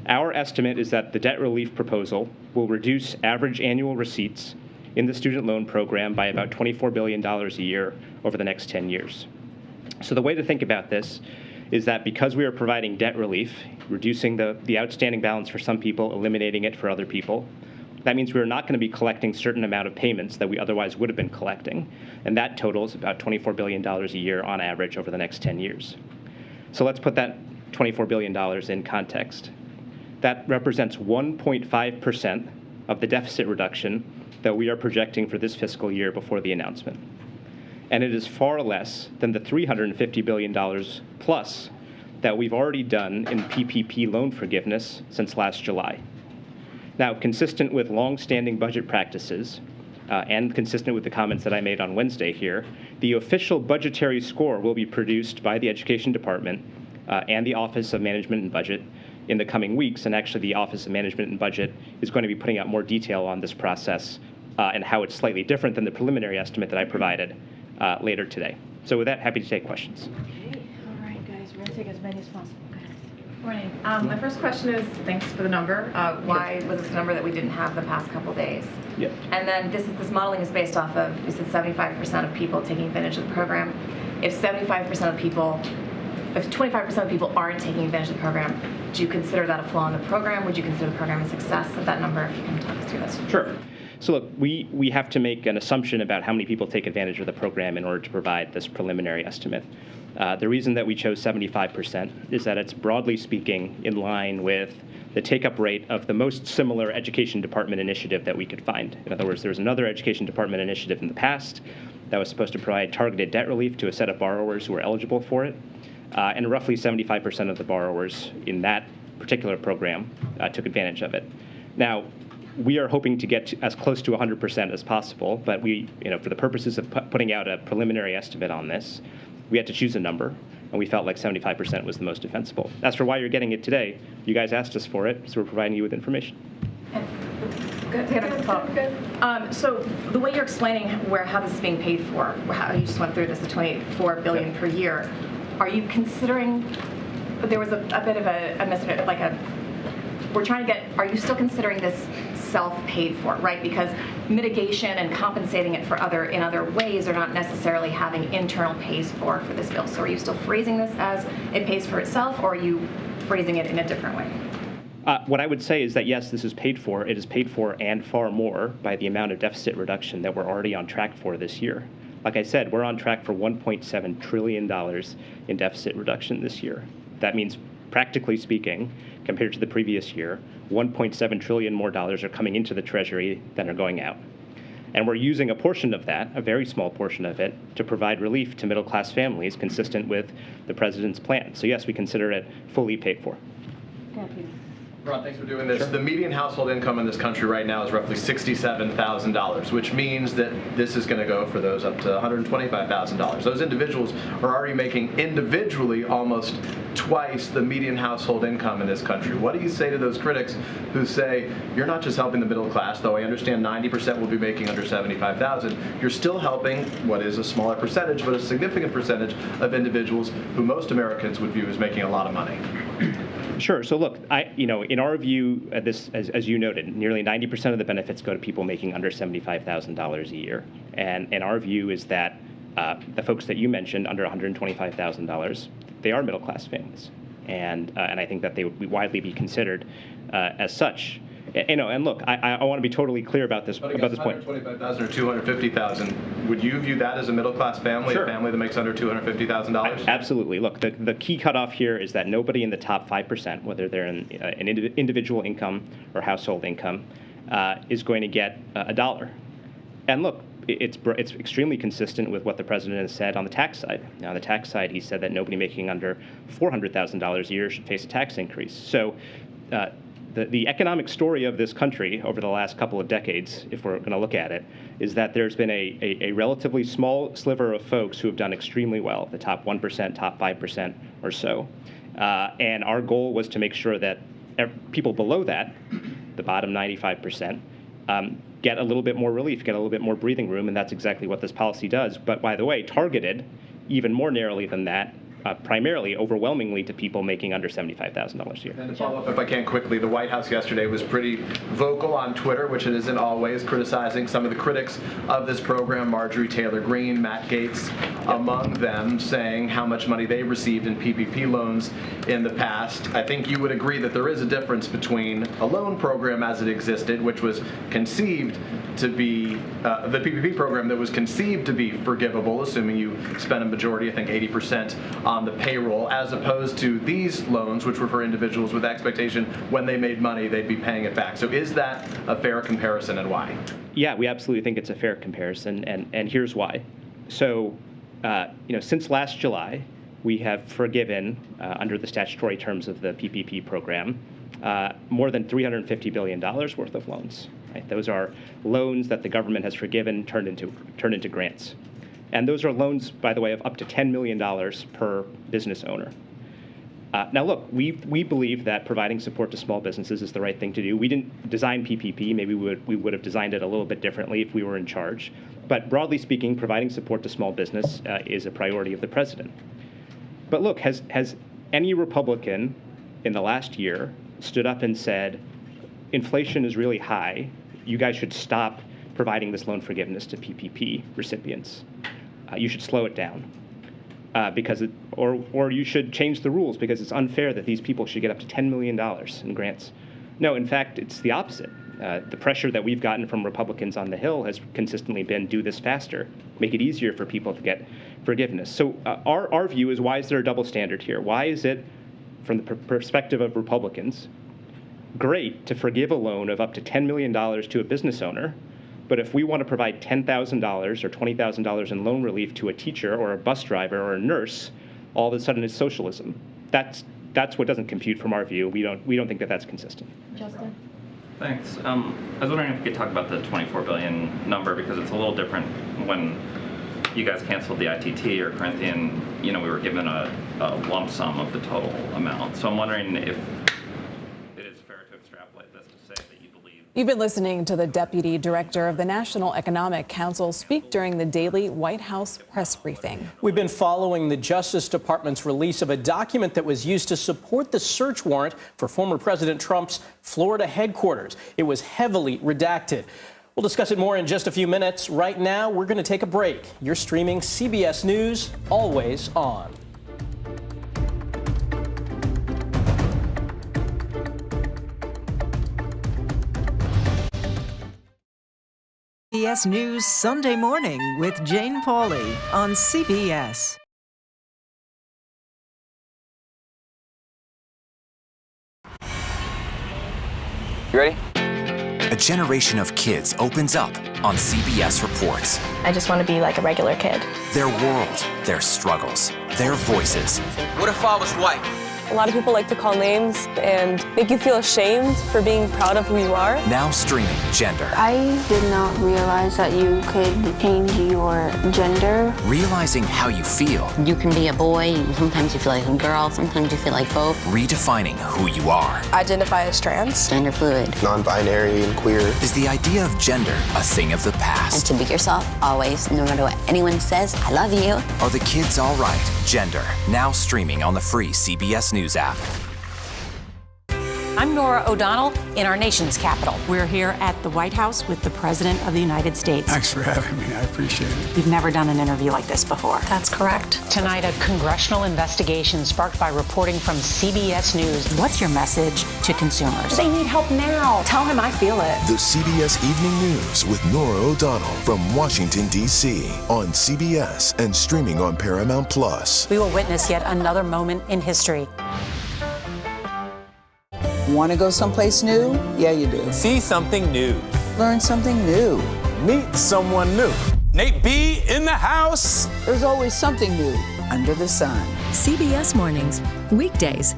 Our estimate is that the debt relief proposal will reduce average annual receipts in the student loan program by about $24 billion a year over the next 10 years. So the way to think about this is that because we are providing debt relief, reducing the outstanding balance for some people, eliminating it for other people, that means we're not going to be collecting certain amount of payments that we otherwise would have been collecting, and that totals about $24 billion a year on average over the next 10 years. So let's put that $24 billion in context. That represents 1.5% of the deficit reduction that we are projecting for this fiscal year before the announcement. And it is far less than the $350 billion plus that we've already done in PPP loan forgiveness since last July. Now, consistent with long-standing budget practices and consistent with the comments that I made on Wednesday here, the official budgetary score will be produced by the Education Department and the Office of Management and Budget in the coming weeks. And actually, the Office of Management and Budget is going to be putting out more detail on this process and how it's slightly different than the preliminary estimate that I provided later today. So with that, happy to take questions. Okay. All right, guys, we're going to take as many as possible. Morning. My first question is, thanks for the number. Why was this a number that we didn't have the past couple days? Yep. And then this modeling is based off of, you said 75% of people taking advantage of the program. If 75% of people, if 25% of people aren't taking advantage of the program, do you consider that a flaw in the program? Would you consider the program a success of that number? If you can talk us through this. Sure. So look, we have to make an assumption about how many people take advantage of the program in order to provide this preliminary estimate. The reason that we chose 75% is that it's broadly speaking in line with the take-up rate of the most similar Education Department initiative that we could find. In other words, there was another Education Department initiative in the past that was supposed to provide targeted debt relief to a set of borrowers who were eligible for it, and roughly 75% of the borrowers in that particular program took advantage of it. Now, we are hoping to get as close to 100% as possible, but we, for the purposes of putting out a preliminary estimate on this, we had to choose a number, and we felt like 75% was the most defensible. As for why you're getting it today, you guys asked us for it, so we're providing you with information. Good. So the way you're explaining how this is being paid for, how you just went through this, the $24 billion per year, are you considering? There was a bit of we're trying to get. Are you still considering this self-paid for, right? Because mitigation and compensating it in other ways are not necessarily having internal pays for this bill. So are you still phrasing this as it pays for itself, or are you phrasing it in a different way? What I would say is that, yes, this is paid for. It is paid for and far more by the amount of deficit reduction that we're already on track for this year. Like I said, we're on track for $1.7 trillion in deficit reduction this year. That means, practically speaking, compared to the previous year, $1.7 trillion more dollars are coming into the Treasury than are going out. And we're using a portion of that, a very small portion of it, to provide relief to middle-class families consistent with the president's plan. So yes, we consider it fully paid for. Ron, thanks for doing this. Sure. The median household income in this country right now is roughly $67,000, which means that this is going to go for those up to $125,000. Those individuals are already making individually almost twice the median household income in this country. What do you say to those critics who say, you're not just helping the middle class, though I understand 90% will be making under $75,000, you're still helping what is a smaller percentage, but a significant percentage of individuals who most Americans would view as making a lot of money? Sure. So look, in our view, as you noted, nearly 90% of the benefits go to people making under $75,000 a year. And our view is that the folks that you mentioned, under $125,000, they are middle-class families. And I think that they would widely be considered as such. And look, I want to be totally clear about this point. $125,000 or $250,000, would you view that as a middle-class family, Sure. A family that makes under $250,000? Absolutely. Look, the key cutoff here is that nobody in the top 5%, whether they're in an individual income or household income, is going to get a dollar. And look, it's extremely consistent with what the president has said on the tax side. Now, on the tax side, he said that nobody making under $400,000 a year should face a tax increase. So the economic story of this country over the last couple of decades, if we're going to look at it, is that there's been a relatively small sliver of folks who have done extremely well, the top 1%, top 5% or so. And our goal was to make sure that people below that, the bottom 95%, get a little bit more relief, get a little bit more breathing room, and that's exactly what this policy does. But by the way, targeted even more narrowly than that, primarily, overwhelmingly, to people making under $75,000 a year. And to follow up, if I can quickly, the White House yesterday was pretty vocal on Twitter, which it isn't always, criticizing some of the critics of this program, Marjorie Taylor Greene, Matt Gaetz, among them, saying how much money they received in PPP loans in the past. I think you would agree that there is a difference between a loan program as it existed, which was conceived to be, the PPP program that was conceived to be forgivable, assuming you spent a majority, I think 80%, on the payroll, as opposed to these loans, which were for individuals with expectation when they made money, they'd be paying it back. So is that a fair comparison, and why? Yeah, we absolutely think it's a fair comparison, and here's why. So, since last July, we have forgiven, under the statutory terms of the PPP program, more than $350 billion worth of loans. Right? Those are loans that the government has forgiven, turned into grants. And those are loans, by the way, of up to $10 million per business owner. Now, look, we believe that providing support to small businesses is the right thing to do. We didn't design PPP. Maybe we would have designed it a little bit differently if we were in charge. But broadly speaking, providing support to small business is a priority of the president. But look, has any Republican in the last year stood up and said, inflation is really high, you guys should stop providing this loan forgiveness to PPP recipients? You should slow it down, or you should change the rules because it's unfair that these people should get up to $10 million in grants. No, in fact, it's the opposite. The pressure that we've gotten from Republicans on the Hill has consistently been do this faster, make it easier for people to get forgiveness. So our view is, why is there a double standard here? Why is it, from the perspective of Republicans, great to forgive a loan of up to $10 million to a business owner, but if we want to provide $10,000 or $20,000 in loan relief to a teacher or a bus driver or a nurse, all of a sudden it's socialism? That's what doesn't compute from our view. We don't think that that's consistent. Justin. Thanks. I was wondering if you could talk about the $24 billion number, because it's a little different when you guys canceled the ITT or Corinthian. We were given a lump sum of the total amount. So I'm wondering if it is fair to extrapolate this to say that you believe. You've been listening to the Deputy Director of the National Economic Council speak during the daily White House press briefing. We've been following the Justice Department's release of a document that was used to support the search warrant for former President Trump's Florida headquarters. It was heavily redacted. We'll discuss it more in just a few minutes. Right now, we're going to take a break. You're streaming CBS News, always on. CBS News Sunday Morning with Jane Pauley on CBS. You ready? A generation of kids opens up on CBS Reports. I just want to be like a regular kid. Their world, their struggles, their voices. What if I was white? A lot of people like to call names and make you feel ashamed for being proud of who you are. Now streaming Gender. I did not realize that you could change your gender. Realizing how you feel. You can be a boy, sometimes you feel like a girl, sometimes you feel like both. Redefining who you are. Identify as trans. Gender fluid. Non-binary and queer. Is the idea of gender a thing of the past? And to be yourself, always, no matter what anyone says, I love you. Are the kids all right? Gender. Now streaming on the free CBS News app. I'm Nora O'Donnell in our nation's capital. We're here at the White House with the President of the United States. Thanks for having me. I appreciate it. We've never done an interview like this before. That's correct. Tonight, a congressional investigation sparked by reporting from CBS News. What's your message to consumers? They need help now. Tell him I feel it. The CBS Evening News with Nora O'Donnell from Washington, D.C. on CBS and streaming on Paramount+. We will witness yet another moment in history. Want to go someplace new? Yeah, you do. See something new. Learn something new. Meet someone new. Nate B in the house. There's always something new under the sun. CBS Mornings, weekdays.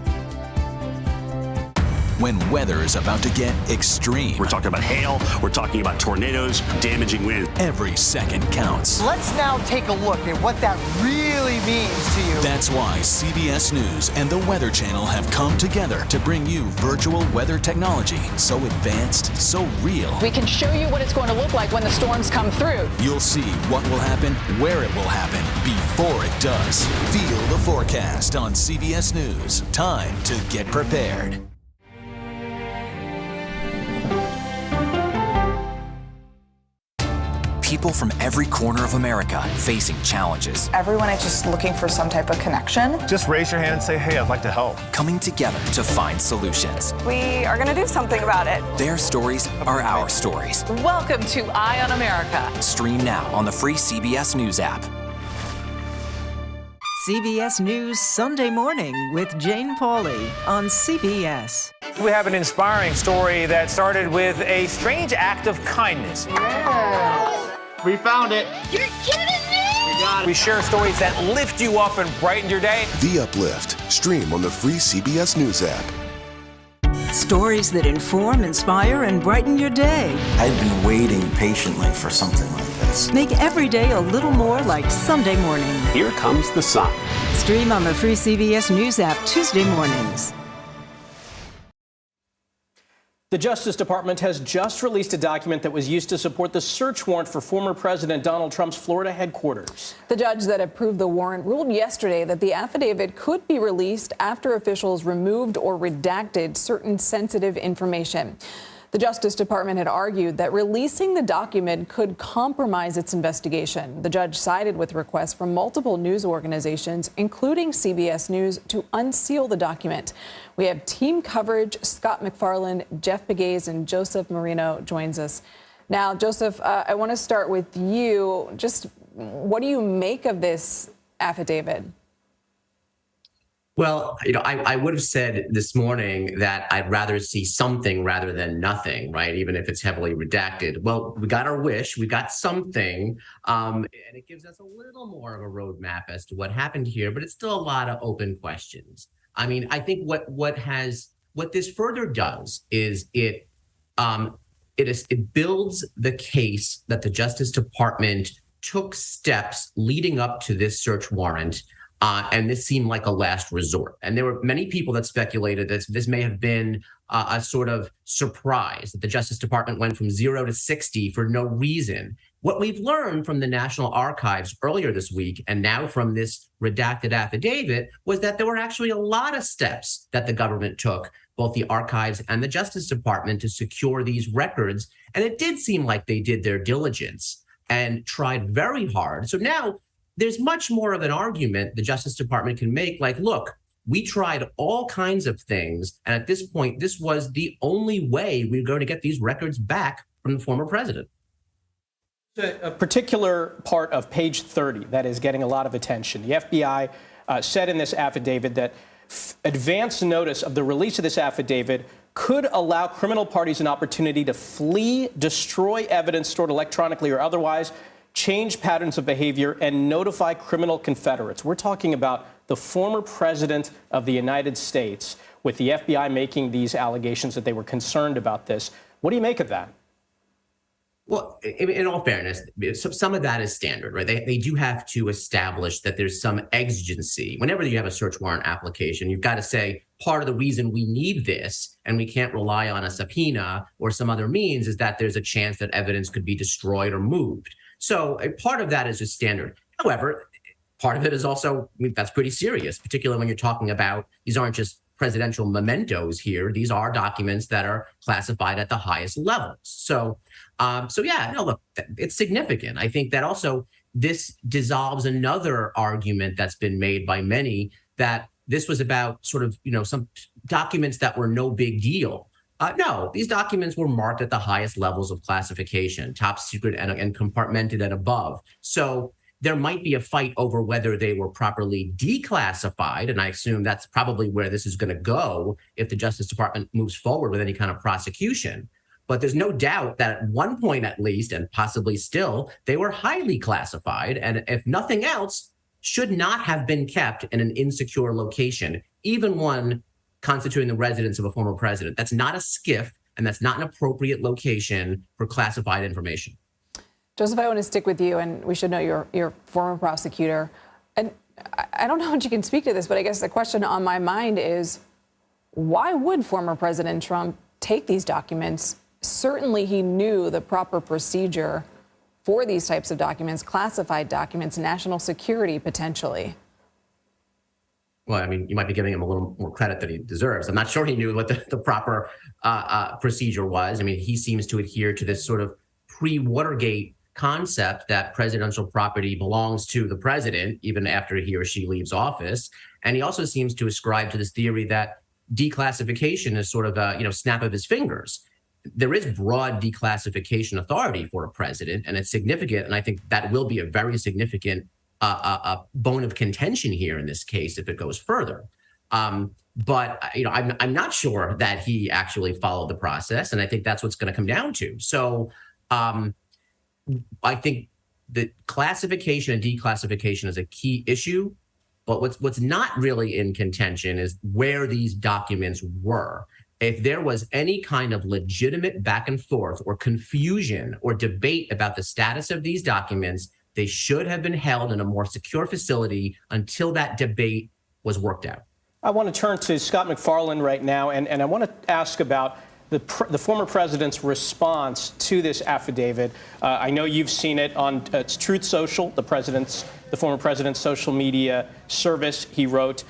When weather is about to get extreme. We're talking about hail, we're talking about tornadoes, damaging winds. Every second counts. Let's now take a look at what that really means to you. That's why CBS News and the Weather Channel have come together to bring you virtual weather technology so advanced, so real. We can show you what it's going to look like when the storms come through. You'll see what will happen, where it will happen, before it does. Feel the forecast on CBS News. Time to get prepared. People from every corner of America facing challenges. Everyone is just looking for some type of connection. Just raise your hand and say, hey, I'd like to help. Coming together to find solutions. We are going to do something about it. Their stories are our stories. Welcome to Eye on America. Stream now on the free CBS News app. CBS News Sunday Morning with Jane Pauley on CBS. We have an inspiring story that started with a strange act of kindness. We found it. You're kidding me! We got it. We share stories that lift you up and brighten your day. The Uplift. Stream on the free CBS News app. Stories that inform, inspire, and brighten your day. I've been waiting patiently for something like this. Make every day a little more like Sunday morning. Here comes the sun. Stream on the free CBS News app Tuesday mornings. The Justice Department has just released a document that was used to support the search warrant for former President Donald Trump's Florida headquarters. The judge that approved the warrant ruled yesterday that the affidavit could be released after officials removed or redacted certain sensitive information. The Justice Department had argued that releasing the document could compromise its investigation. The judge sided with requests from multiple news organizations, including CBS News, to unseal the document. We have team coverage. Scott McFarland, Jeff Pegues, and Joseph Marino joins us. Now, Joseph, I want to start with you. Just what do you make of this affidavit? Well, I would have said this morning that I'd rather see something rather than nothing, right? Even if it's heavily redacted. Well, we got our wish. We got something. And it gives us a little more of a roadmap as to what happened here, but it's still a lot of open questions. I mean, I think what this further does is it builds the case that the Justice Department took steps leading up to this search warrant. And this seemed like a last resort. And there were many people that speculated that this may have been a sort of surprise, that the Justice Department went from 0 to 60 for no reason. What we've learned from the National Archives earlier this week, and now from this redacted affidavit, was that there were actually a lot of steps that the government took, both the archives and the Justice Department, to secure these records. And it did seem like they did their diligence and tried very hard. So now, there's much more of an argument the Justice Department can make, like, look, we tried all kinds of things, and at this point, this was the only way we were going to get these records back from the former president. A particular part of page 30 that is getting a lot of attention. The FBI said in this affidavit that advance notice of the release of this affidavit could allow criminal parties an opportunity to flee, destroy evidence stored electronically or otherwise, change patterns of behavior, and notify criminal confederates. We're talking about the former president of the United States, with the FBI making these allegations that they were concerned about this. What do you make of that? Well, in all fairness, some of that is standard, right? They do have to establish that there's some exigency. Whenever you have a search warrant application, you've got to say part of the reason we need this and we can't rely on a subpoena or some other means is that there's a chance that evidence could be destroyed or moved. So part of that is just standard. However, part of it is also, that's pretty serious, particularly when you're talking about, these aren't just presidential mementos here. These are documents that are classified at the highest levels. So yeah, no, look, it's significant. I think that also this dissolves another argument that's been made by many that this was about sort of, some documents that were no big deal. No, these documents were marked at the highest levels of classification, top secret and compartmented and above. So there might be a fight over whether they were properly declassified, and I assume that's probably where this is going to go if the Justice Department moves forward with any kind of prosecution. But there's no doubt that at one point at least, and possibly still, they were highly classified, and if nothing else, should not have been kept in an insecure location, even one constituting the residence of a former president. That's not a SCIF, and that's not an appropriate location for classified information. Joseph, I want to stick with you, and we should know you're former prosecutor. And I don't know how much you can speak to this, but I guess the question on my mind is, why would former President Trump take these documents? Certainly he knew the proper procedure for these types of documents, classified documents, national security potentially. Well, I mean, you might be giving him a little more credit than he deserves. I'm not sure he knew what the proper procedure was. I mean, he seems to adhere to this sort of pre-Watergate concept that presidential property belongs to the president, even after he or she leaves office. And he also seems to ascribe to this theory that declassification is sort of a, snap of his fingers. There is broad declassification authority for a president, and it's significant. And I think that will be a very significant bone of contention here in this case if it goes further. But I'm not sure that he actually followed the process, and I think that's what's going to come down to. So I think that classification and declassification is a key issue, but what's not really in contention is where these documents were. If there was any kind of legitimate back and forth or confusion or debate about the status of these documents, they should have been held in a more secure facility until that debate was worked out. I want to turn to Scott McFarland right now, and I want to ask about the former president's response to this affidavit. I know you've seen it on Truth Social, the former president's social media service. He wrote,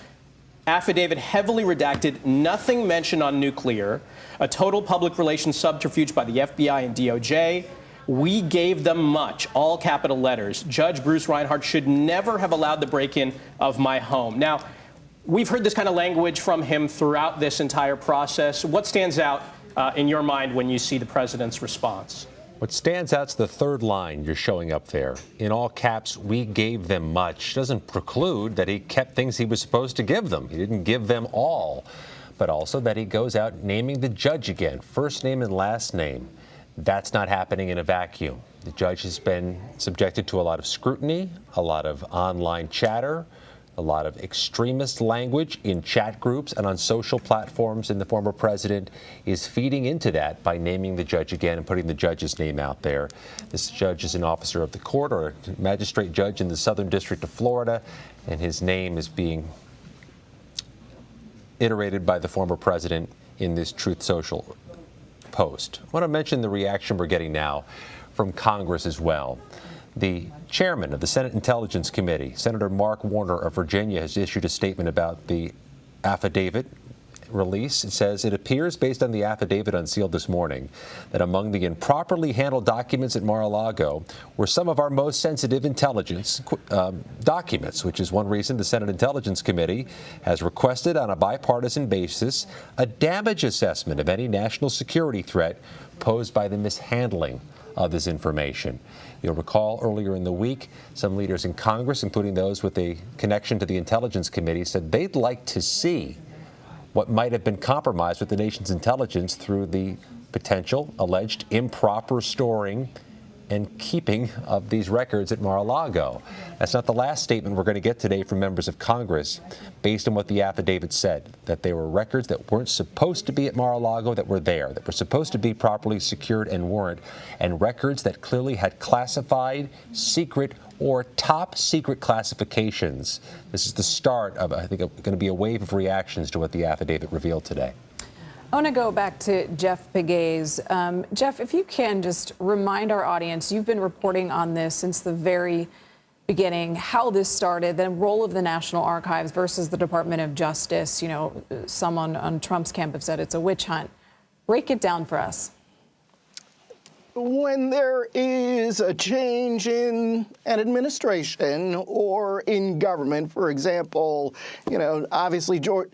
affidavit heavily redacted, nothing mentioned on nuclear, a total public relations subterfuge by the FBI and DOJ. We gave them much, all capital letters. Judge Bruce Reinhart should never have allowed the break-in of my home. Now, we've heard this kind of language from him throughout this entire process. What stands out in your mind when you see the president's response? What stands out is the third line you're showing up there. In all caps, we gave them much. Doesn't preclude that he kept things he was supposed to give them. He didn't give them all, but also that he goes out naming the judge again, first name and last name. That's not happening in a vacuum. The judge has been subjected to a lot of scrutiny, a lot of online chatter, a lot of extremist language in chat groups and on social platforms, and the former president is feeding into that by naming the judge again and putting the judge's name out there. This judge is an officer of the court or a magistrate judge in the Southern District of Florida, and his name is being iterated by the former president in this Truth Social post. I want to mention the reaction we're getting now from Congress as well. The chairman of the Senate Intelligence Committee, Senator Mark Warner of Virginia, has issued a statement about the affidavit release. It says, it appears based on the affidavit unsealed this morning that among the improperly handled documents at Mar-a-Lago were some of our most sensitive intelligence documents, which is one reason the Senate Intelligence Committee has requested on a bipartisan basis a damage assessment of any national security threat posed by the mishandling of this information. You'll recall earlier in the week, some leaders in Congress, including those with a connection to the Intelligence Committee, said they'd like to see what might have been compromised with the nation's intelligence through the potential alleged improper storing and keeping of these records at Mar-a-Lago. That's not the last statement we're going to get today from members of Congress based on what the affidavit said, that there were records that weren't supposed to be at Mar-a-Lago that were there, that were supposed to be properly secured and weren't, and records that clearly had classified, secret, or top secret classifications. This is the start of, I think, going to be a wave of reactions to what the affidavit revealed today. I want to go back to Jeff Pegues. Jeff, if you can just remind our audience, you've been reporting on this since the very beginning, how this started, the role of the National Archives versus the Department of Justice. You know, some on Trump's camp have said it's a witch hunt. Break it down for us. When there is a change in an administration or in government, for example, you know, obviously Joe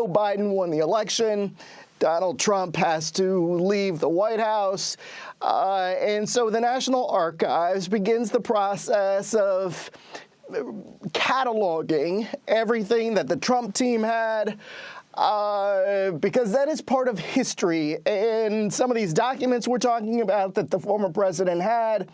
Biden won the election. Donald Trump has to leave the White House. And so the National Archives begins the process of cataloging everything that the Trump team had, because that is part of history. And some of these documents we're talking about that the former president had,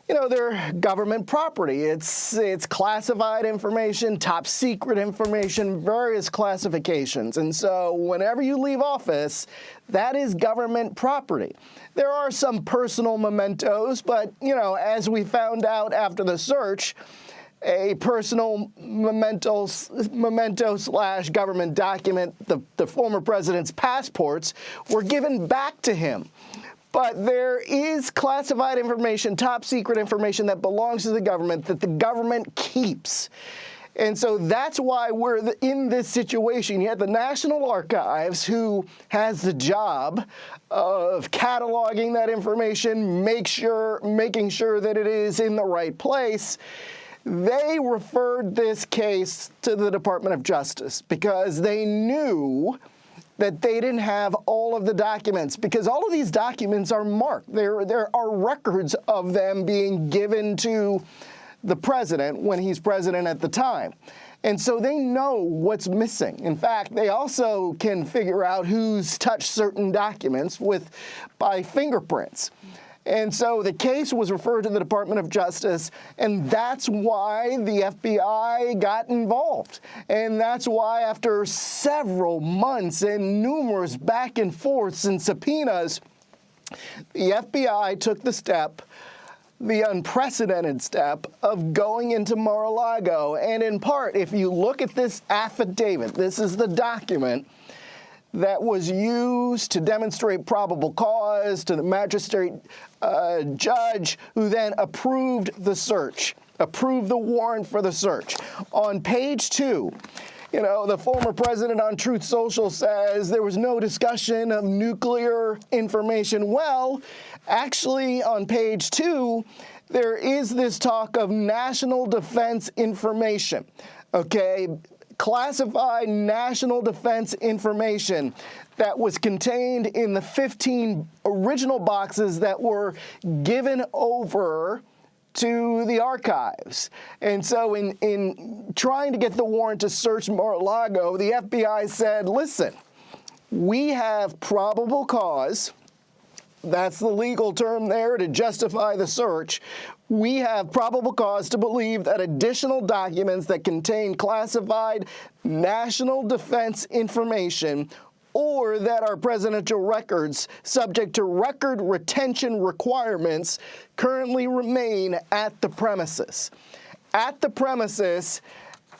you know, they're government property. It's classified information, top secret information, various classifications. And so whenever you leave office, that is government property. There are some personal mementos, but, you know, as we found out after the search, a personal memento / government document, the former president's passports, were given back to him. But there is classified information, top secret information that belongs to the government that the government keeps. And so that's why we're in this situation. You have the National Archives, who has the job of cataloging that information, making sure that it is in the right place. They referred this case to the Department of Justice because they knew that they didn't have all of the documents, because all of these documents are marked. There are records of them being given to the president when he's president at the time. And so they know what's missing. In fact, they also can figure out who's touched certain documents by fingerprints. And so the case was referred to the Department of Justice, and that's why the FBI got involved. And that's why after several months and numerous back and forths and subpoenas, the FBI took the unprecedented step of going into Mar-a-Lago. And in part, if you look at this affidavit, this is the document that was used to demonstrate probable cause to the magistrate judge, who then approved the search, approved the warrant for the search. On page 2, you know, the former president on Truth Social says there was no discussion of nuclear information. Well, actually, on page 2, there is this talk of national defense information, okay? Classified national defense information that was contained in the 15 original boxes that were given over to the archives. And so in trying to get the warrant to search Mar-a-Lago, the FBI said, listen, we have probable cause. That's the legal term there to justify the search. We have probable cause to believe that additional documents that contain classified national defense information or that are presidential records subject to record retention requirements currently remain at the premises. At the premises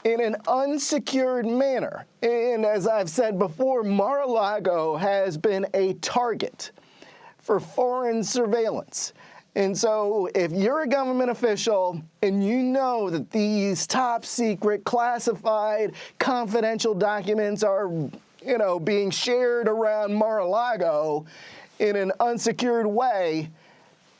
in an unsecured manner. And as I've said before, Mar-a-Lago has been a target for foreign surveillance. And so if you're a government official and you know that these top secret, classified, confidential documents are, you know, being shared around Mar-a-Lago in an unsecured way,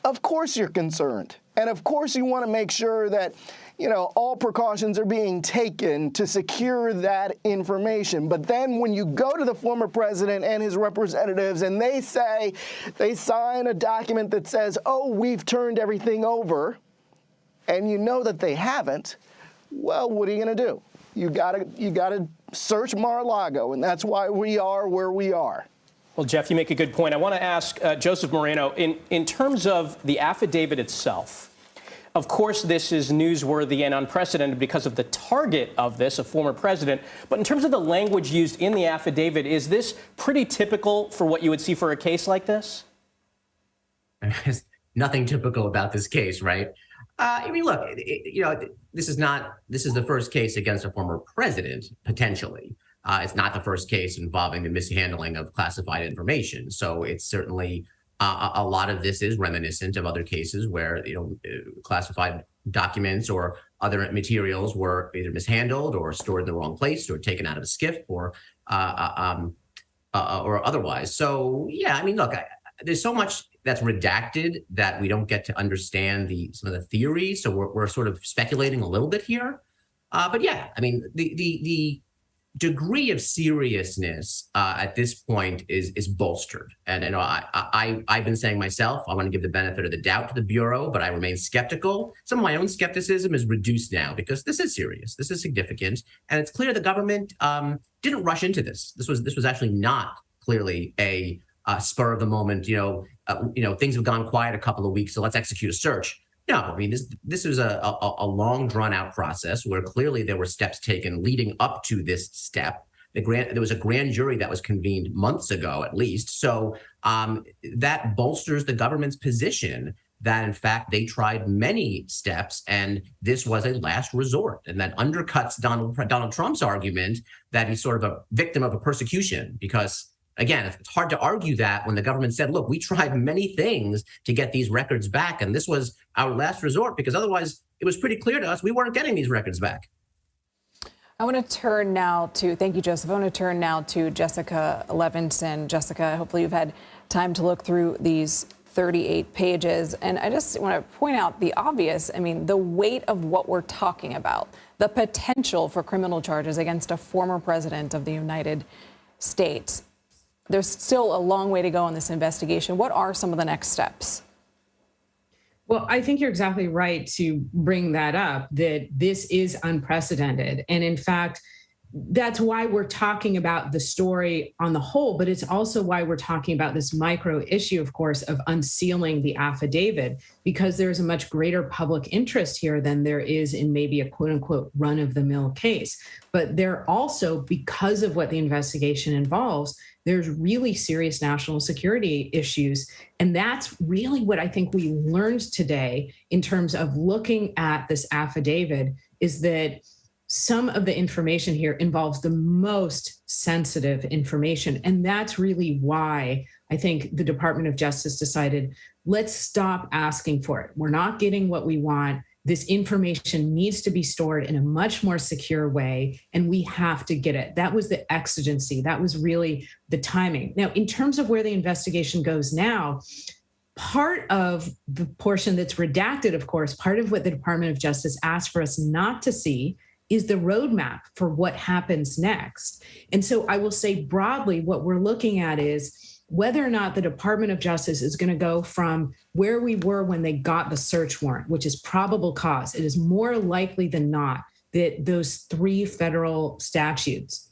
of course you're concerned. And of course you want to make sure that, you know, all precautions are being taken to secure that information. But then when you go to the former president and his representatives and they sign a document that says, oh, we've turned everything over, and you know that they haven't, well, what are you going to do? You gotta search Mar-a-Lago, and that's why we are where we are. Well, Jeff, you make a good point. I want to ask Joseph Moreno, in terms of the affidavit itself, of course, this is newsworthy and unprecedented because of the target of this, a former president. But in terms of the language used in the affidavit, is this pretty typical for what you would see for a case like this? There's nothing typical about this case, right? I mean, look, this is the first case against a former president, potentially. It's not the first case involving the mishandling of classified information. So it's certainly a lot of this is reminiscent of other cases where, classified documents or other materials were either mishandled or stored in the wrong place or taken out of a SCIF or otherwise. So, yeah, I mean, look, there's so much that's redacted that we don't get to understand some of the theories. So we're sort of speculating a little bit here. But yeah, I mean, the degree of seriousness at this point is bolstered. And I've been saying myself, I want to give the benefit of the doubt to the Bureau, but I remain skeptical. Some of my own skepticism is reduced now because this is serious. This is significant. And it's clear the government didn't rush into this. This was actually not clearly a spur of the moment, things have gone quiet a couple of weeks, so let's execute a search. No, I mean, this was a long, drawn-out process where clearly there were steps taken leading up to this step. There was a grand jury that was convened months ago, at least. So that bolsters the government's position that, in fact, they tried many steps, and this was a last resort. And that undercuts Donald Trump's argument that he's sort of a victim of a persecution because, again, it's hard to argue that when the government said, look, we tried many things to get these records back, and this was our last resort, because otherwise it was pretty clear to us we weren't getting these records back. I want to turn now to, thank you, Joseph. I want to turn now to Jessica Levinson. Jessica, hopefully you've had time to look through these 38 pages. And I just want to point out the obvious. I mean, the weight of what we're talking about, the potential for criminal charges against a former president of the United States. There's still a long way to go in this investigation. What are some of the next steps? Well, I think you're exactly right to bring that up, that this is unprecedented. And in fact, that's why we're talking about the story on the whole, but it's also why we're talking about this micro issue, of course, of unsealing the affidavit, because there's a much greater public interest here than there is in maybe a quote unquote run of the mill case. But there also, because of what the investigation involves, there's really serious national security issues. And that's really what I think we learned today in terms of looking at this affidavit, is that some of the information here involves the most sensitive information. And that's really why I think the Department of Justice decided, let's stop asking for it. We're not getting what we want. This information needs to be stored in a much more secure way, and we have to get it. That was the exigency. That was really the timing. Now, in terms of where the investigation goes now, part of the portion that's redacted, of course, part of what the Department of Justice asked for us not to see is the roadmap for what happens next. And so I will say broadly, what we're looking at is whether or not the Department of Justice is going to go from where we were when they got the search warrant, which is probable cause. It is more likely than not that those 3 federal statutes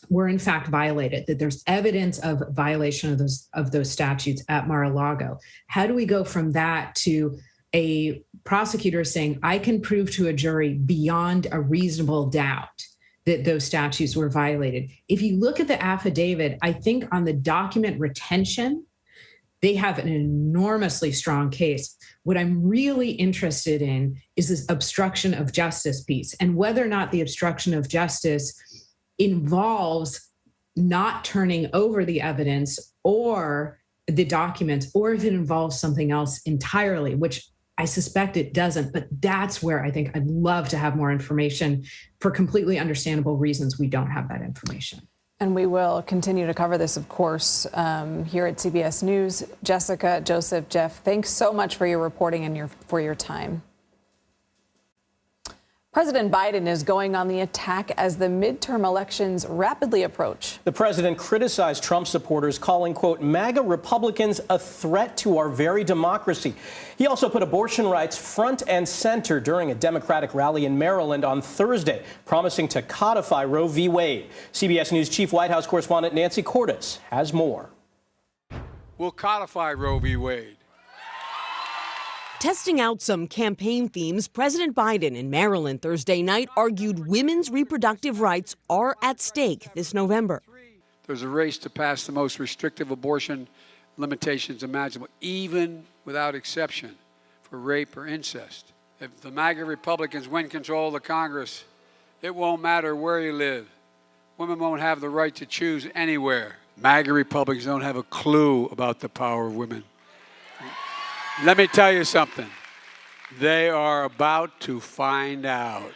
were in fact violated, that there's evidence of violation of those statutes at Mar-a-Lago. How do we go from that to a prosecutor saying, I can prove to a jury beyond a reasonable doubt that those statutes were violated? If you look at the affidavit, I think on the document retention, they have an enormously strong case. What I'm really interested in is this obstruction of justice piece, and whether or not the obstruction of justice involves not turning over the evidence or the documents, or if it involves something else entirely, which I suspect it doesn't, but that's where I think I'd love to have more information. For completely understandable reasons, we don't have that information. And we will continue to cover this, of course, here at CBS News. Jessica, Joseph, Jeff, thanks so much for your reporting and for your time. President Biden is going on the attack as the midterm elections rapidly approach. The president criticized Trump supporters, calling, quote, MAGA Republicans a threat to our very democracy. He also put abortion rights front and center during a Democratic rally in Maryland on Thursday, promising to codify Roe v. Wade. CBS News Chief White House correspondent Nancy Cordes has more. will codify Roe v. Wade. Testing out some campaign themes, President Biden in Maryland Thursday night argued women's reproductive rights are at stake this November. There's a race to pass the most restrictive abortion limitations imaginable, even without exception for rape or incest. If the MAGA Republicans win control of the Congress, it won't matter where you live. Women won't have the right to choose anywhere. MAGA Republicans don't have a clue about the power of women. Let me tell you something. They are about to find out.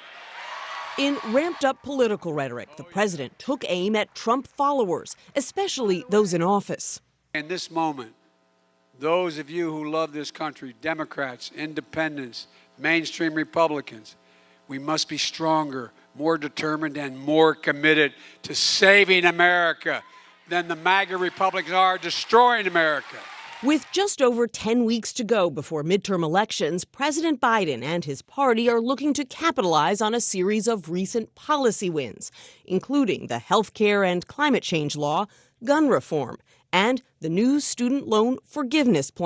In ramped-up political rhetoric, the president took aim at Trump followers, especially those in office. In this moment, those of you who love this country, Democrats, independents, mainstream Republicans, we must be stronger, more determined, and more committed to saving America than the MAGA Republicans are destroying America. With just over 10 weeks to go before midterm elections, President Biden and his party are looking to capitalize on a series of recent policy wins, including the health care and climate change law, gun reform, and the new student loan forgiveness plan.